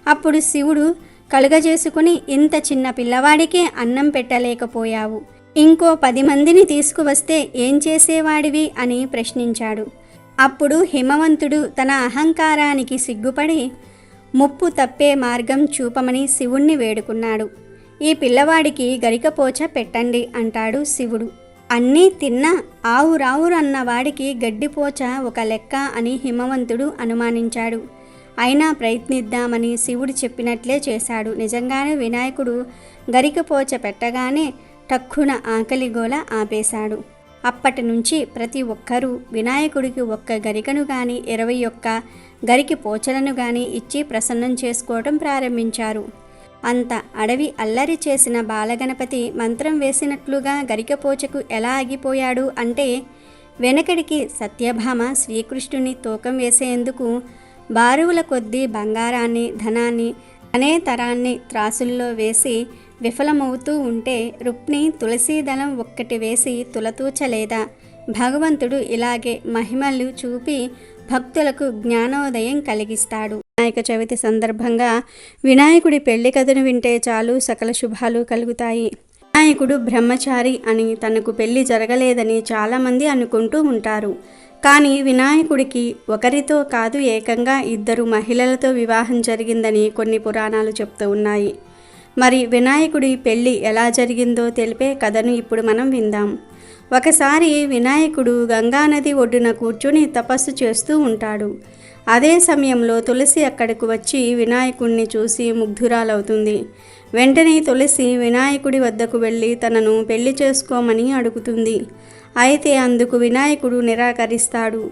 అప్పుడు శివుడు కలుగజేసుకుని, ఇంత చిన్న పిల్లవాడికే అన్నం పెట్టలేకపోయావు, ఇంకో 10 మందిని తీసుకువస్తే ఏం చేసేవాడివి అని ప్రశ్నించాడు. అప్పుడు హిమవంతుడు తన అహంకారానికి సిగ్గుపడి ముప్పు తప్పే మార్గం చూపమని శివుణ్ణి వేడుకున్నాడు. ఈ పిల్లవాడికి గరికపోచ పెట్టండి అంటాడు శివుడు. అన్నీ తిన్నా ఆవురావురన్న వాడికి గడ్డిపోచ ఒక లెక్క అని హిమవంతుడు అనుమానించాడు. అయినా ప్రయత్నిద్దామని శివుడు చెప్పినట్లే చేశాడు. నిజంగానే వినాయకుడు గరికపోచ పెట్టగానే టక్కున ఆకలిగోల ఆపేశాడు. అప్పటి నుంచి ప్రతి ఒక్కరూ వినాయకుడికి ఒక్క గరికను గాని 21 గరికి పోచలను గాని ఇచ్చి ప్రసన్నం చేసుకోవడం ప్రారంభించారు. అంత అడవి అల్లరి చేసిన బాలగణపతి మంత్రం వేసినట్లుగా గరికపోచకు ఎలా ఆగిపోయాడు అంటే, వెనకడికి సత్యభామ శ్రీకృష్ణుని తూకం వేసేందుకు బారువుల కొద్దీ బంగారాన్ని ధనాన్ని అనే తరాన్ని త్రాసుల్లో వేసి విఫలమవుతూ ఉంటే రుక్ని తులసీదళం ఒక్కటి వేసి తులతూచలేదా? భగవంతుడు ఇలాగే మహిమలు చూపి భక్తులకు జ్ఞానోదయం కలిగిస్తాడు. వినాయక చవితి సందర్భంగా వినాయకుడి పెళ్లి కథను వింటే చాలు సకల శుభాలు కలుగుతాయి. వినాయకుడు బ్రహ్మచారి అని, తనకు పెళ్లి జరగలేదని చాలామంది అనుకుంటూ ఉంటారు. కానీ వినాయకుడికి ఒకరితో కాదు ఏకంగా 2 మహిళలతో వివాహం జరిగిందని కొన్ని పురాణాలు చెప్తూ ఉన్నాయి. మరి వినాయకుడి పెళ్లి ఎలా జరిగిందో తెలిపే కథను ఇప్పుడు మనం విందాం. ఒకసారి వినాయకుడు గంగానది ఒడ్డున కూర్చుని తపస్సు చేస్తూ ఉంటాడు. అదే సమయంలో తులసి అక్కడకు వచ్చి వినాయకుడిని చూసి ముగ్ధురాలవుతుంది. వెంటనే తులసి వినాయకుడి వద్దకు వెళ్ళి తనను పెళ్లి చేసుకోమని అడుగుతుంది. అయితే అందుకు వినాయకుడు నిరాకరిస్తాడు.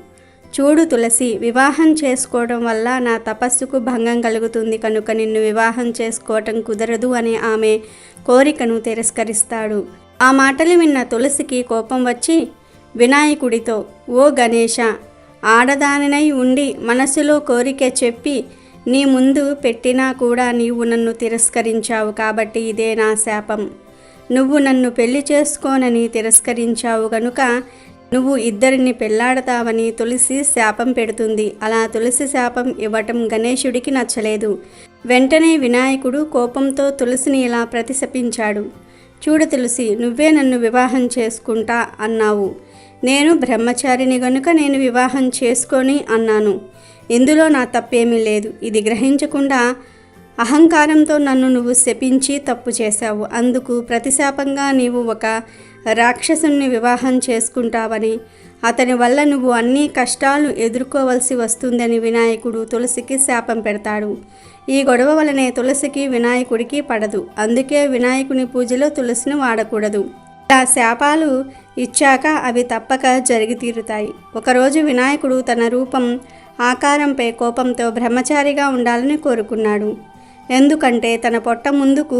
చూడు తులసి, వివాహం చేసుకోవడం వల్ల నా తపస్సుకు భంగం కలుగుతుంది కనుక నిన్ను వివాహం చేసుకోవటం కుదరదు అనే ఆమె కోరికను తిరస్కరిస్తాడు. ఆ మాటలు విన్న తులసికి కోపం వచ్చి వినాయకుడితో, ఓ గణేశ, ఆడదానినై ఉండి మనసులో కోరిక చెప్పి నీ ముందు పెట్టినా కూడా నీవు నన్ను తిరస్కరించావు కాబట్టి ఇదే నా శాపం. నువ్వు నన్ను పెళ్లి చేసుకోనని తిరస్కరించావు గనుక నువ్వు 2 పెళ్లాడతావని తులసి శాపం పెడుతుంది. అలా తులసి శాపం ఇవ్వటం గణేశుడికి నచ్చలేదు. వెంటనే వినాయకుడు కోపంతో తులసిని ఇలా ప్రతిశపించాడు. చూడు తులసి, నువ్వే నన్ను వివాహం చేసుకుంటా అన్నావు. నేను బ్రహ్మచారిని గనుక నేను వివాహం చేసుకొని అన్నాను. ఇందులో నా తప్పేమీ లేదు. ఇది గ్రహించకుండా అహంకారంతో నన్ను నువ్వు శపించి తప్పు చేశావు. అందుకు ప్రతిశాపంగా నీవు ఒక రాక్షసుని వివాహం చేసుకుంటావని, అతని వల్ల నువ్వు అన్ని కష్టాలు ఎదుర్కోవలసి వస్తుందని వినాయకుడు తులసికి శాపం పెడతాడు. ఈ గొడవ వలనే తులసికి వినాయకుడికి పడదు. అందుకే వినాయకుని పూజలో తులసిని వాడకూడదు. ఇలా శాపాలు ఇచ్చాక అవి తప్పక జరిగి తీరుతాయి. ఒకరోజు వినాయకుడు తన రూపం ఆకారంపై కోపంతో బ్రహ్మచారిగా ఉండాలని కోరుకున్నాడు. ఎందుకంటే తన పొట్ట ముందుకు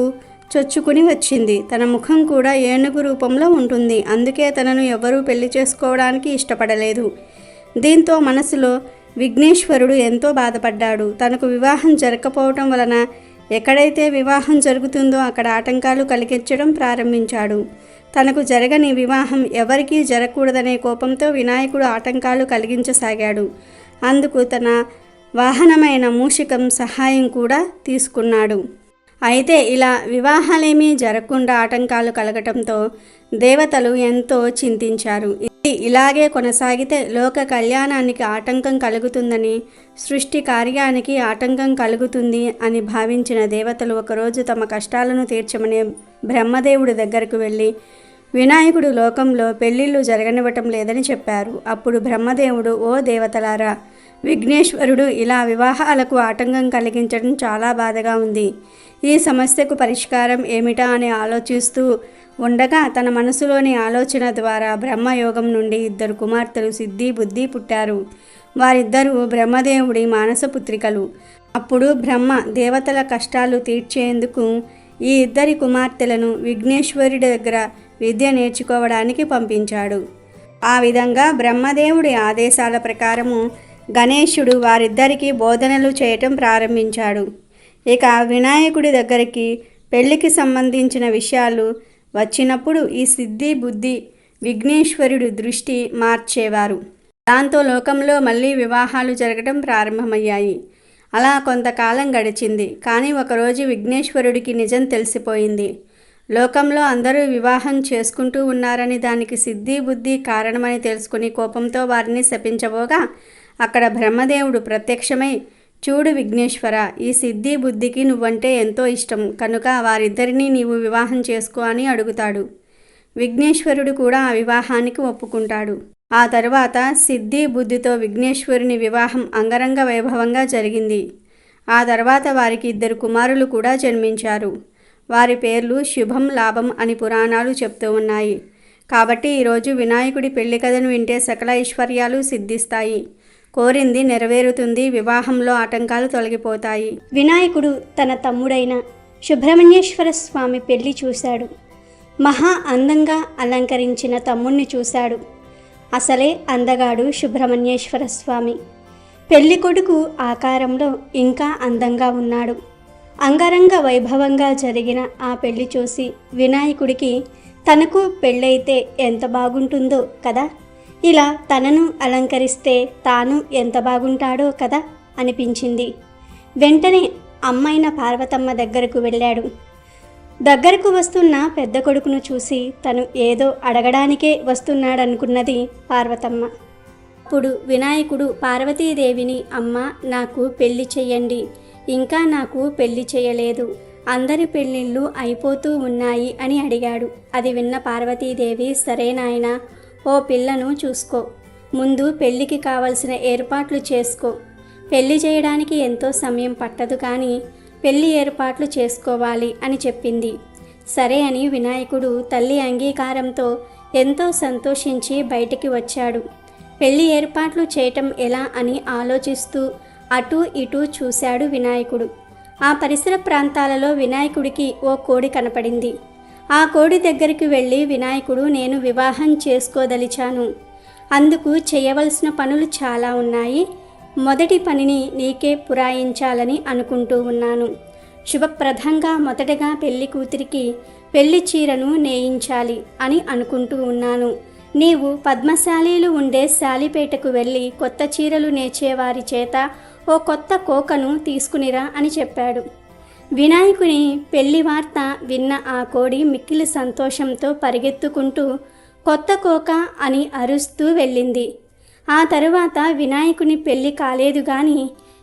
చొచ్చుకుని వచ్చింది. తన ముఖం కూడా ఏనుగు రూపంలో ఉంటుంది. అందుకే తనను ఎవరూ పెళ్లి చేసుకోవడానికి ఇష్టపడలేదు. దీంతో మనసులో విఘ్నేశ్వరుడు ఎంతో బాధపడ్డాడు. తనకు వివాహం జరగకపోవటం వలన ఎక్కడైతే వివాహం జరుగుతుందో అక్కడ ఆటంకాలు కలిగించడం ప్రారంభించాడు. తనకు జరగని వివాహం ఎవరికీ జరగకూడదనే కోపంతో వినాయకుడు ఆటంకాలు కలిగించసాగాడు. అందుకు తన వాహనమైన మూషికం సహాయం కూడా తీసుకున్నాడు. అయితే ఇలా వివాహాలేమీ జరగకుండా ఆటంకాలు కలగటంతో దేవతలు ఎంతో చింతించారు. ఇది ఇలాగే కొనసాగితే లోక కళ్యాణానికి ఆటంకం కలుగుతుందని, సృష్టి కార్యానికి ఆటంకం కలుగుతుంది అని భావించిన దేవతలు ఒకరోజు తమ కష్టాలను తీర్చమని బ్రహ్మదేవుడి దగ్గరకు వెళ్ళి వినాయకుడు లోకంలో పెళ్లిళ్ళు జరగనివ్వటం లేదని చెప్పారు. అప్పుడు బ్రహ్మదేవుడు, ఓ దేవతలారా, విఘ్నేశ్వరుడు ఇలా వివాహాలకు ఆటంకం కలిగించడం చాలా బాధగా ఉంది. ఈ సమస్యకు పరిష్కారం ఏమిటా అని ఆలోచిస్తూ ఉండగా తన మనసులోని ఆలోచన ద్వారా బ్రహ్మయోగం నుండి 2 కుమార్తెలు సిద్ధి బుద్ధి పుట్టారు. వారిద్దరూ బ్రహ్మదేవుడి మానసపుత్రికలు. అప్పుడు బ్రహ్మ దేవతల కష్టాలు తీర్చేందుకు ఈ 2 కుమార్తెలను విఘ్నేశ్వరుడి దగ్గర విద్య నేర్చుకోవడానికి పంపించాడు. ఆ విధంగా బ్రహ్మదేవుడి ఆదేశాల ప్రకారము గణేశుడు వారిద్దరికీ బోధనలు చేయటం ప్రారంభించాడు. ఇక వినాయకుడి దగ్గరికి పెళ్లికి సంబంధించిన విషయాలు వచ్చినప్పుడు ఈ సిద్ధి బుద్ధి విఘ్నేశ్వరుడి దృష్టి మార్చేవారు. దాంతో లోకంలో మళ్ళీ వివాహాలు జరగడం ప్రారంభమయ్యాయి. అలా కొంతకాలం గడిచింది. కానీ ఒకరోజు విఘ్నేశ్వరుడికి నిజం తెలిసిపోయింది. లోకంలో అందరూ వివాహం చేసుకుంటూ ఉన్నారని, దానికి సిద్ధి బుద్ధి కారణమని తెలుసుకుని కోపంతో వారిని శపించబోగా అక్కడ బ్రహ్మదేవుడు ప్రత్యక్షమై, చూడు విఘ్నేశ్వర, ఈ సిద్ధి బుద్ధికి నువ్వంటే ఎంతో ఇష్టం కనుక వారిద్దరినీ నీవు వివాహం చేసుకో అని అడుగుతాడు. విఘ్నేశ్వరుడు కూడా ఆ వివాహానికి ఒప్పుకుంటాడు. ఆ తరువాత సిద్ధి బుద్ధితో విఘ్నేశ్వరుని వివాహం అంగరంగ వైభవంగా జరిగింది. ఆ తర్వాత వారికి 2 కుమారులు కూడా జన్మించారు. వారి పేర్లు శుభం లాభం అని పురాణాలు చెప్తూ ఉన్నాయి. కాబట్టి ఈరోజు వినాయకుడి పెళ్లి కథను వింటే సకల ఐశ్వర్యాలు సిద్ధిస్తాయి, కోరింది నెరవేరుతుంది, వివాహంలో ఆటంకాలు తొలగిపోతాయి. వినాయకుడు తన తమ్ముడైన సుబ్రహ్మణ్యేశ్వర స్వామి పెళ్లి చూశాడు. మహా అందంగా అలంకరించిన తమ్ముణ్ణి చూశాడు. అసలే అందగాడు సుబ్రహ్మణ్యేశ్వర స్వామి. పెళ్లి కొడుకు ఆకారంలో ఇంకా అందంగా ఉన్నాడు. అంగరంగ వైభవంగా జరిగిన ఆ పెళ్లి చూసి వినాయకుడికి తనకు పెళ్ళైతే ఎంత బాగుంటుందో కదా, ఇలా తనను అలంకరిస్తే తాను ఎంత బాగుంటాడో కదా అనిపించింది. వెంటనే అమ్మైన పార్వతమ్మ దగ్గరకు వెళ్ళాడు. దగ్గరకు వస్తున్న పెద్ద కొడుకును చూసి తను ఏదో అడగడానికే వస్తున్నాడనుకున్నది పార్వతమ్మ. అప్పుడు వినాయకుడు పార్వతీదేవిని, అమ్మ నాకు పెళ్లి చెయ్యండి, ఇంకా నాకు పెళ్లి చేయలేదు, అందరి పెళ్ళిళ్ళు అయిపోతూ ఉన్నాయి అని అడిగాడు. అది విన్న పార్వతీదేవి, సరే నాయనా, ఓ పిల్లను చూసుకో, ముందు పెళ్ళికి కావలసిన ఏర్పాట్లు చేసుకో, పెళ్లి చేయడానికి ఎంతో సమయం పట్టదు కానీ పెళ్లి ఏర్పాట్లు చేసుకోవాలి అని చెప్పింది. సరే అని వినాయకుడు తల్లి అంగీకారంతో ఎంతో సంతోషించి బయటికి వచ్చాడు. పెళ్లి ఏర్పాట్లు చేయటం ఎలా అని ఆలోచిస్తూ అటూ ఇటూ చూశాడు వినాయకుడు. ఆ పరిసర ప్రాంతాలలో వినాయకుడికి ఓ కోడి కనపడింది. ఆ కోడి దగ్గరికి వెళ్ళి, వినాయకుడు, నేను వివాహం చేసుకోదలిచాను, అందుకు చేయవలసిన పనులు చాలా ఉన్నాయి, మొదటి పనిని నీకే పురాయించాలని అనుకుంటూ ఉన్నాను. శుభప్రదంగా మొదటగా పెళ్లి కూతురికి పెళ్లి చీరను నేయించాలి అని అనుకుంటూ ఉన్నాను. నీవు పద్మశాలీలు ఉండే శాలిపేటకు వెళ్ళి కొత్త చీరలు నేర్చేవారి చేత ఓ కొత్త కోకను తీసుకునిరా అని చెప్పాడు. వినాయకుని పెళ్లి వార్త విన్న ఆ కోడి మిక్కిలి సంతోషంతో పరిగెత్తుకుంటూ కొత్త కోక అని అరుస్తూ వెళ్ళింది. ఆ తరువాత వినాయకుని పెళ్లి కాలేదు కానీ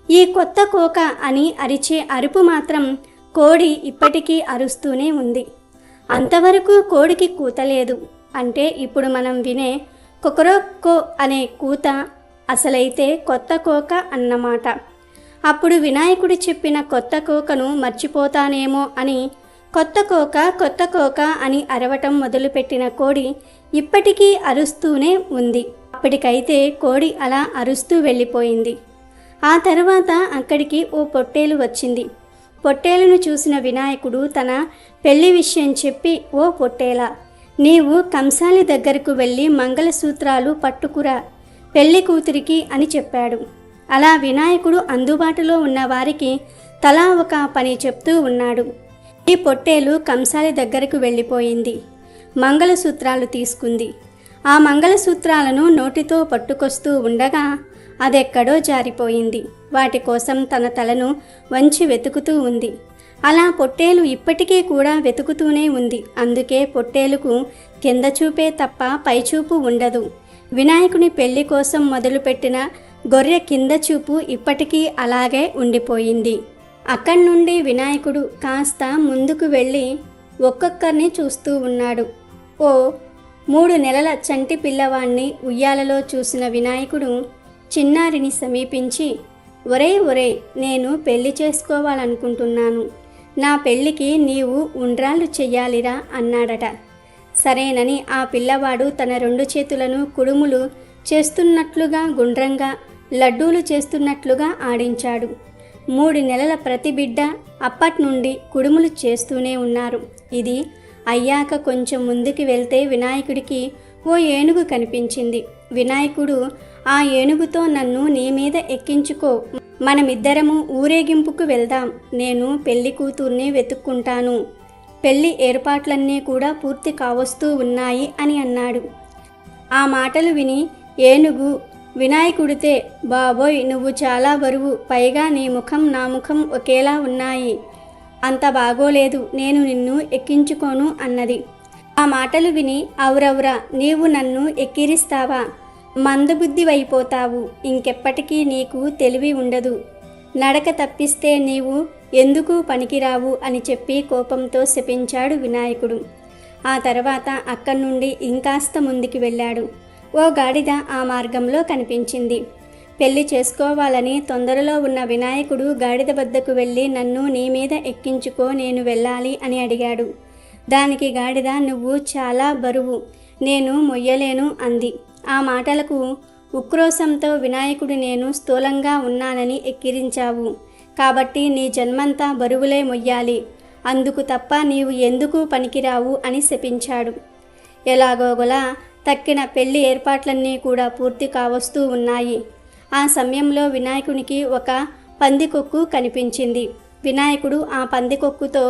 ఈ కొత్త కోక అని అరిచే అరుపు మాత్రం కోడి ఇప్పటికీ అరుస్తూనే ఉంది. అంతవరకు కోడికి కూతలేదు. అంటే ఇప్పుడు మనం వినే కొకరొక్కో అనే కూత అసలైతే కొత్త కోక అన్నమాట. అప్పుడు వినాయకుడు చెప్పిన కొత్త కోకను మర్చిపోతానేమో అని కొత్త కోక అని అరవటం మొదలుపెట్టిన కోడి ఇప్పటికీ అరుస్తూనే ఉంది. అప్పటికైతే కోడి అలా అరుస్తూ వెళ్ళిపోయింది. ఆ తర్వాత అక్కడికి ఓ పొట్టేలు వచ్చింది. పొట్టేలును చూసిన వినాయకుడు తన పెళ్లి విషయం చెప్పి, ఓ పొట్టేలా, నీవు కంసాలి దగ్గరకు వెళ్ళి మంగళసూత్రాలు పట్టుకురా పెళ్లి కూతురికి అని చెప్పాడు. అలా వినాయకుడు అందుబాటులో ఉన్న వారికి తలా ఒక పని చెప్తూ ఉన్నాడు. ఈ పొట్టేలు కంసాలి దగ్గరకు వెళ్ళిపోయింది. మంగళసూత్రాలు తీసుకుంది. ఆ మంగళసూత్రాలను నోటితో పట్టుకొస్తూ ఉండగా అదెక్కడో జారిపోయింది. వాటి కోసం తన తలను వంచి వెతుకుతూ ఉంది. అలా పొట్టేలు ఇప్పటికీ కూడా వెతుకుతూనే ఉంది. అందుకే పొట్టేలుకు కింద చూపే తప్ప పైచూపు ఉండదు. వినాయకుని పెళ్లి కోసం మొదలుపెట్టిన గొర్రె కింద చూపు ఇప్పటికీ అలాగే ఉండిపోయింది. అక్కడి నుండి వినాయకుడు కాస్త ముందుకు వెళ్ళి ఒక్కొక్కరిని చూస్తూ ఉన్నాడు. ఓ 3 నెలల చంటి పిల్లవాణ్ణి ఉయ్యాలలో చూసిన వినాయకుడు చిన్నారిని సమీపించి, ఒరే నేను పెళ్లి చేసుకోవాలనుకుంటున్నాను, నా పెళ్లికి నీవు ఉండ్రాళ్ళు చెయ్యాలిరా అన్నాడట. సరేనని ఆ పిల్లవాడు తన 2 చేతులను కుడుములు చేస్తున్నట్లుగా గుండ్రంగా లడ్డూలు చేస్తున్నట్లుగా ఆడించాడు. 3 నెలల ప్రతి బిడ్డ అప్పట్నుండి కుడుములు చేస్తూనే ఉన్నారు. ఇది అయ్యాక కొంచెం ముందుకు వెళ్తే వినాయకుడికి ఓ ఏనుగు కనిపించింది. వినాయకుడు, ఆ ఏనుగుతో నన్ను నీ మీద ఎక్కించుకో, మనమిద్దరము ఊరేగింపుకు వెళ్దాం, నేను పెళ్లి కూతుర్ని వెతుక్కుంటాను, పెళ్లి ఏర్పాట్లన్నీ కూడా పూర్తి కావస్తూ ఉన్నాయి అని అన్నాడు. ఆ మాటలు విని ఏనుగు వినాయకుడితే, బాబోయ్ నువ్వు చాలా బరువు, పైగా నీ ముఖం నా ముఖం ఒకేలా ఉన్నాయి, అంత బాగోలేదు, నేను నిన్ను ఎక్కించుకోను అన్నది. ఆ మాటలు విని, అవురవురా, నీవు నన్ను ఎక్కిరిస్తావా? మందబుద్ధివైపోతావు, ఇంకెప్పటికీ నీకు తెలివి ఉండదు, నడక తప్పిస్తే నీవు ఎందుకు పనికిరావు అని చెప్పి కోపంతో శపించాడు వినాయకుడు. ఆ తర్వాత అక్కడి నుండి ఇంకాస్త ముందుకి వెళ్ళాడు. ఓ గాడిద ఆ మార్గంలో కనిపించింది. పెళ్లి చేసుకోవాలని తొందరలో ఉన్న వినాయకుడు గాడిద వద్దకు వెళ్ళి, నన్ను నీ మీద ఎక్కించుకో, నేను వెళ్ళాలి అని అడిగాడు. దానికి గాడిద, నువ్వు చాలా బరువు, నేను మొయ్యలేను అంది. ఆ మాటలకు ఉక్రోషంతో వినాయకుడు, నేను స్థూలంగా ఉన్నానని ఎక్కిరించావు కాబట్టి నీ జన్మంతా బరువులే మొయ్యాలి, అందుకు తప్ప నీవు ఎందుకు పనికిరావు అని శపించాడు. ఎలాగోగలా తక్కిన పెళ్లి ఏర్పాట్లన్నీ కూడా పూర్తి కావస్తూ ఉన్నాయి. ఆ సమయంలో వినాయకునికి ఒక పందికొక్కు కనిపించింది. వినాయకుడు ఆ పందికొక్కుతో,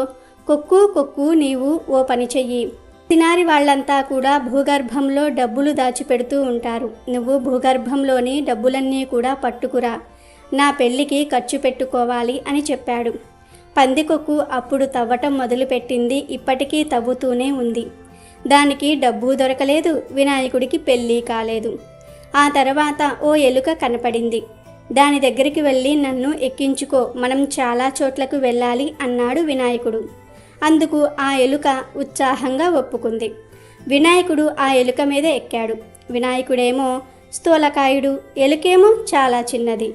కొక్కు కొక్కు, నీవు ఓ పని చెయ్యి. తినారి వాళ్ళంతా కూడా భూగర్భంలో డబ్బులు దాచిపెడుతూ ఉంటారు, నువ్వు భూగర్భంలోని డబ్బులన్నీ కూడా పట్టుకురా, నా పెళ్లికి ఖర్చు పెట్టుకోవాలి అని చెప్పాడు. పందికొక్కు అప్పుడు తవ్వటం మొదలుపెట్టింది. ఇప్పటికీ తవ్వుతూనే ఉంది. దానికి డబ్బు దొరకలేదు, వినాయకుడికి పెళ్ళి కాలేదు. ఆ తర్వాత ఓ ఎలుక కనపడింది. దాని దగ్గరికి వెళ్ళి, నన్ను ఎక్కించుకో, మనం చాలా చోట్లకు వెళ్ళాలి అన్నాడు వినాయకుడు. అందుకు ఆ ఎలుక ఉత్సాహంగా ఒప్పుకుంది. వినాయకుడు ఆ ఎలుక మీద ఎక్కాడు. వినాయకుడేమో స్థూలకాయుడు, ఎలుకేమో చాలా చిన్నది.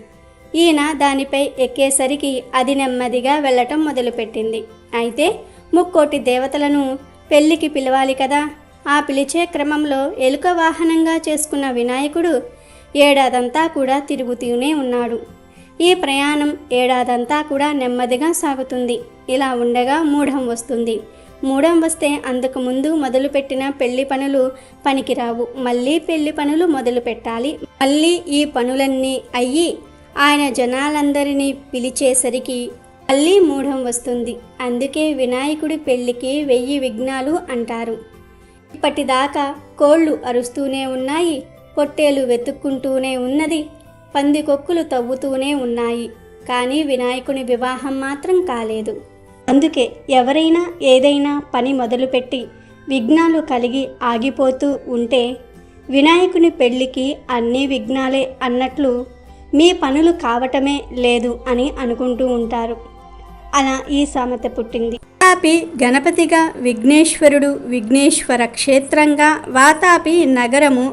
ఈయన దానిపై ఎక్కేసరికి అది నెమ్మదిగా వెళ్ళటం మొదలుపెట్టింది. అయితే 3,000,000 దేవతలను పెళ్లికి పిలవాలి కదా. ఆ పిలిచే క్రమంలో ఎలుక వాహనంగా చేసుకున్న వినాయకుడు ఏడాదంతా కూడా తిరుగుతూనే ఉన్నాడు. ఈ ప్రయాణం ఏడాదంతా కూడా నెమ్మదిగా సాగుతుంది. ఇలా ఉండగా మూఢం వస్తుంది. మూఢం వస్తే అంతకు ముందు మొదలుపెట్టిన పెళ్లి పనులు పనికిరావు, మళ్ళీ పెళ్లి పనులు మొదలు పెట్టాలి. మళ్ళీ ఈ పనులన్నీ అయ్యి ఆయన జనాలందరినీ పిలిచేసరికి మళ్ళీ మూఢం వస్తుంది. అందుకే వినాయకుడి పెళ్లికి 1000 విఘ్నాలు అంటారు. ఇప్పటిదాకా కోళ్ళు అరుస్తూనే ఉన్నాయి, పొట్టేలు వెతుక్కుంటూనే ఉన్నది, పందికొక్కులు తవ్వుతూనే ఉన్నాయి, కానీ వినాయకుని వివాహం మాత్రం కాలేదు. అందుకే ఎవరైనా ఏదైనా పని మొదలుపెట్టి విఘ్నాలు కలిగి ఆగిపోతూ ఉంటే వినాయకుని పెళ్లికి అన్ని విఘ్నాలే అన్నట్లు మీ పనులు కావటమే లేదు అని అనుకుంటూ ఉంటారు. అలా ఈ సామెత పుట్టింది. వాతాపి గణపతిగా విఘ్నేశ్వరుడు, విఘ్నేశ్వర క్షేత్రంగా వాతాపి నగరము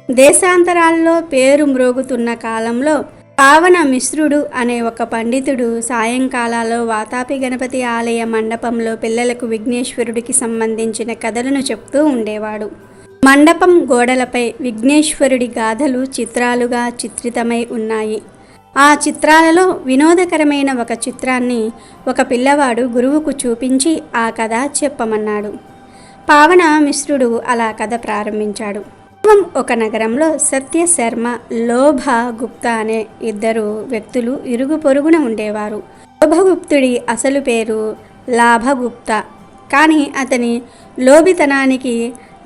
దేశాంతరాల్లో పేరు మ్రోగుతున్న కాలంలో పావన మిశ్రుడు అనే ఒక పండితుడు సాయంకాలాల్లో వాతాపి గణపతి ఆలయ మండపంలో పిల్లలకు విఘ్నేశ్వరుడికి సంబంధించిన కథలను చెప్తూ ఉండేవాడు. మండపం గోడలపై విఘ్నేశ్వరుడి గాథలు చిత్రాలుగా చిత్రితమై ఉన్నాయి. ఆ చిత్రాలలో వినోదకరమైన ఒక చిత్రాన్ని ఒక పిల్లవాడు గురువుకు చూపించి ఆ కథ చెప్పమన్నాడు. పావన మిశ్రుడు అలా కథ ప్రారంభించాడు. ఒక నగరంలో సత్యశర్మ, లోభ గుప్తా అనే 2 వ్యక్తులు ఇరుగు పొరుగున ఉండేవారు. లోభగుప్తుడి అసలు పేరు లాభగుప్తా, కానీ అతని లోభితనానికి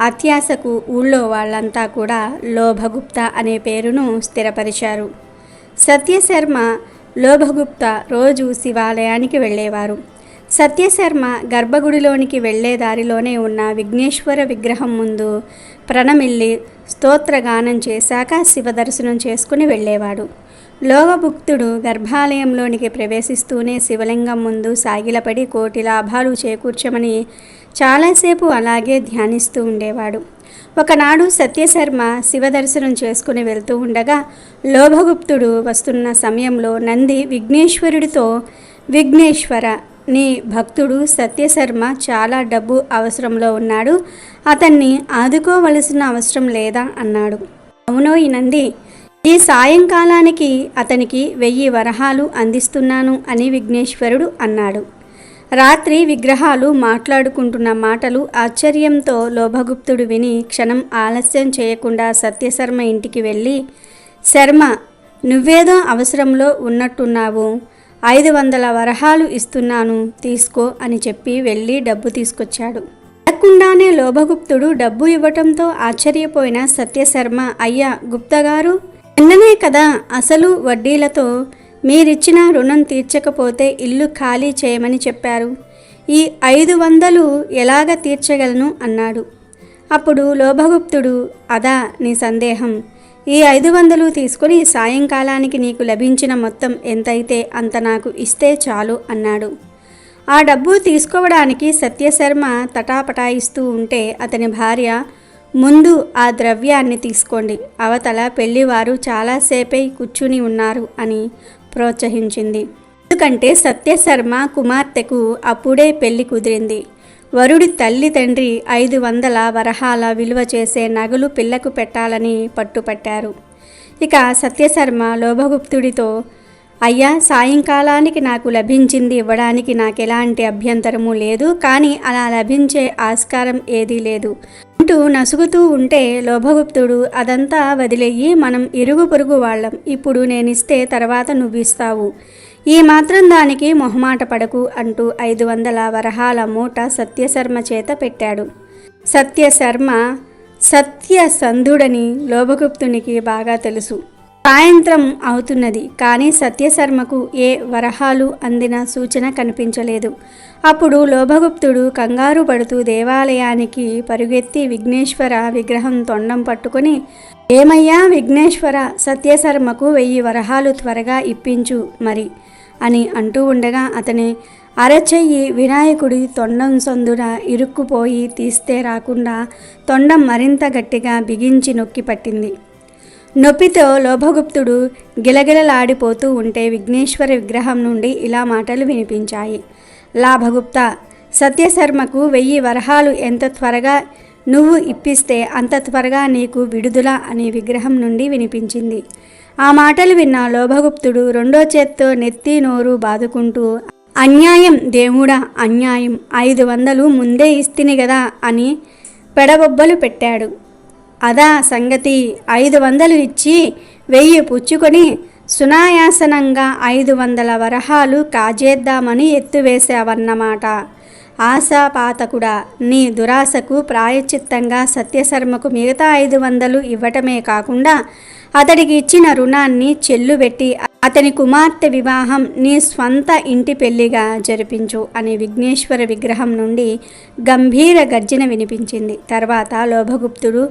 అత్యాశకు ఊళ్ళో వాళ్ళంతా కూడా లోభగుప్తా అనే పేరును స్థిరపరిచారు. సత్యశర్మ, లోభగుప్త రోజు శివాలయానికి వెళ్ళేవారు. సత్యశర్మ గర్భగుడిలోనికి వెళ్లే దారిలోనే ఉన్న విఘ్నేశ్వర విగ్రహం ముందు ప్రణమిల్లి స్తోత్రగానం చేశాక శివదర్శనం చేసుకుని వెళ్ళేవాడు. లోభభుక్తుడు గర్భాలయంలోనికి ప్రవేశిస్తూనే శివలింగం ముందు సాగిలపడి కోటి లాభాలు చేకూర్చమని చాలాసేపు అలాగే ధ్యానిస్తూ ఉండేవాడు. ఒకనాడు సత్యశర్మ శివదర్శనం చేసుకుని వెళ్తూ ఉండగా లోభగుప్తుడు వస్తున్న సమయంలో నంది విఘ్నేశ్వరుడితో, విఘ్నేశ్వర, నీ భక్తుడు సత్యశర్మ చాలా డబ్బు అవసరంలో ఉన్నాడు, అతన్ని ఆదుకోవలసిన అవసరం లేదా అన్నాడు. అవునోయ్ నంది, ఈ సాయంకాలానికి అతనికి 1000 వరహాలు అందిస్తున్నాను అని విఘ్నేశ్వరుడు అన్నాడు. రాత్రి విగ్రహాలు మాట్లాడుకుంటున్న మాటలు ఆశ్చర్యంతో లోభగుప్తుడు విని క్షణం ఆలస్యం చేయకుండా సత్యశర్మ ఇంటికి వెళ్ళి, శర్మ, నువ్వేదో అవసరంలో ఉన్నట్టున్నావు, 500 వరహాలు ఇస్తున్నాను, తీసుకో అని చెప్పి వెళ్ళి డబ్బు తీసుకొచ్చాడు. అడగకుండానే లోభగుప్తుడు డబ్బు ఇవ్వటంతో ఆశ్చర్యపోయిన సత్యశర్మ, అయ్యా గుప్తగారు, నిన్ననే కదా అసలు వడ్డీలతో మీరిచ్చిన రుణం తీర్చకపోతే ఇల్లు ఖాళీ చేయమని చెప్పారు, ఈ 500 ఎలాగ తీర్చగలను అన్నాడు. అప్పుడు లోభగుప్తుడు, అదా నీ సందేహం, ఈ 500 తీసుకుని సాయంకాలానికి నీకు లభించిన మొత్తం ఎంతైతే అంత నాకు ఇస్తే చాలు అన్నాడు. ఆ డబ్బు తీసుకోవడానికి సత్యశర్మ తటాపటాయిస్తూ ఉంటే అతని భార్య, ముందు ఆ ద్రవ్యాన్ని తీసుకోండి, అవతల పెళ్లివారు చాలాసేపై కూర్చుని ఉన్నారు అని ప్రోత్సహించింది. ఎందుకంటే సత్యశర్మ కుమార్తెకు అప్పుడే పెళ్లి కుదిరింది. వరుడి తల్లి తండ్రి 500 వరహాల విలువ చేసే నగలు పిల్లకు పెట్టాలని పట్టుపట్టారు. ఇక సత్యశర్మ లోభగుప్తుడితో, అయ్యా, సాయంకాలానికి నాకు లభించింది ఇవ్వడానికి నాకెలాంటి అభ్యంతరము లేదు, కానీ అలా లభించే ఆస్కారం ఏదీ లేదు అంటూ నసుగుతూ ఉంటే లోభగుప్తుడు, అదంతా వదిలేయి, మనం ఇరుగు పొరుగు వాళ్ళం, ఇప్పుడు నేనిస్తే తర్వాత నువ్విస్తావు, ఈ మాత్రం దానికి మొహమాట పడకు అంటూ 500 వరహాల మూట సత్యశర్మ చేత పెట్టాడు. సత్యశర్మ సత్యసంధుడని లోభగుప్తునికి బాగా తెలుసు. సాయంత్రం అవుతున్నది, కానీ సత్యశర్మకు ఏ వరహాలు అందిన సూచన కనిపించలేదు. అప్పుడు లోభగుప్తుడు కంగారు పడుతూ దేవాలయానికి పరుగెత్తి విఘ్నేశ్వర విగ్రహం తొండం పట్టుకొని, ఏమయ్యా విఘ్నేశ్వర, సత్యశర్మకు 1000 వరహాలు త్వరగా ఇప్పించు మరి అని అంటూ ఉండగా అతని అరచెయ్యి వినాయకుడి తొండం సందున ఇరుక్కుపోయి తీస్తే రాకుండా తొండం మరింత గట్టిగా బిగించి నొక్కి పట్టింది. నొప్పితో లోభగుప్తుడు గిలగిలలాడిపోతూ ఉంటే విఘ్నేశ్వర విగ్రహం నుండి ఇలా మాటలు వినిపించాయి. లాభగుప్త, సత్యశర్మకు 1000 వరహాలు ఎంత త్వరగా నువ్వు ఇప్పిస్తే అంత త్వరగా నీకు విడుదల అని విగ్రహం నుండి వినిపించింది. ఆ మాటలు విన్న లోభగుప్తుడు రెండో చేత్తో నెత్తి నోరు బాదుకుంటూ, అన్యాయం దేవుడా, అన్యాయం, 500 ముందే ఇస్తిని గదా అని పెడబొబ్బలు పెట్టాడు. అదా సంగతి, 500 ఇచ్చి 1000 పుచ్చుకొని సునాయాసనంగా 500 వరహాలు కాజేద్దామని ఎత్తువేశావన్నమాట. ఆశాపాతకుడా, నీ దురాశకు ప్రాయశ్చిత్తంగా సత్యశర్మకు మిగతా 500 ఇవ్వటమే కాకుండా అతడికి ఇచ్చిన రుణాన్ని చెల్లుబెట్టి అతని కుమార్తె వివాహం నీ స్వంత ఇంటి పెళ్లిగా జరిపించు అని విఘ్నేశ్వర విగ్రహం నుండి గంభీర గర్జన వినిపించింది. తర్వాత లోభగుప్తుడు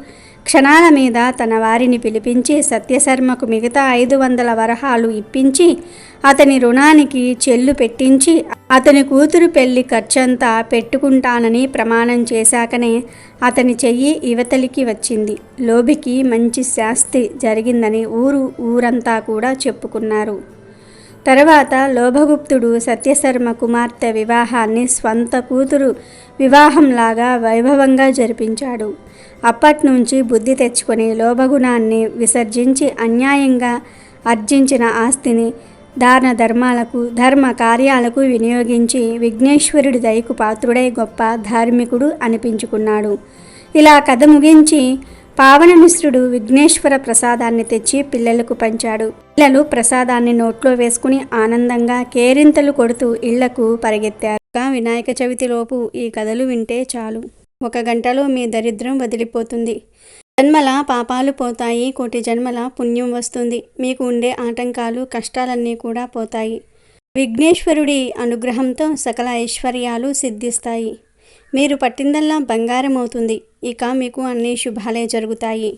క్షణాల మీద తన వారిని పిలిపించి సత్యశర్మకు మిగతా 500 వరహాలు ఇప్పించి అతని రుణానికి చెల్లు పెట్టించి అతని కూతురు పెళ్లి ఖర్చంతా పెట్టుకుంటానని ప్రమాణం చేశాకనే అతని చెయ్యి యువతలికి వచ్చింది. లోభికి మంచి శాస్తి జరిగిందని ఊరంతా కూడా చెప్పుకున్నారు. తర్వాత లోభగుప్తుడు సత్యశర్మ కుమార్తె వివాహాన్ని స్వంత కూతురు వివాహంలాగా వైభవంగా జరిపించాడు. అప్పట్నుంచి బుద్ధి తెచ్చుకొని లోభగుణాన్ని విసర్జించి అన్యాయంగా ఆర్జించిన ఆస్తిని దాన ధర్మాలకు ధర్మ కార్యాలకు వినియోగించి విఘ్నేశ్వరుడి దయకు పాత్రుడై గొప్ప ధార్మికుడు అనిపించుకున్నాడు. ఇలా కథ ముగించి పావనమిశ్రుడు విఘ్నేశ్వర ప్రసాదాన్ని తెచ్చి పిల్లలకు పంచాడు. పిల్లలు ప్రసాదాన్ని నోట్లో వేసుకుని ఆనందంగా కేరింతలు కొడుతూ ఇళ్లకు పరిగెత్తారు. వినాయక చవితిలోపు ఈ కథలు వింటే చాలు, 1 గంటలో మీ దరిద్రం వదిలిపోతుంది. జన్మల పాపాలు పోతాయి, కోటి జన్మల పుణ్యం వస్తుంది. మీకు ఉండే ఆటంకాలు కష్టాలన్నీ కూడా పోతాయి. విఘ్నేశ్వరుడి అనుగ్రహంతో సకల ఐశ్వర్యాలు సిద్ధిస్తాయి. మీరు పట్టిందల్లా బంగారం అవుతుంది. ఇక మీకు అన్ని శుభాలే జరుగుతాయి.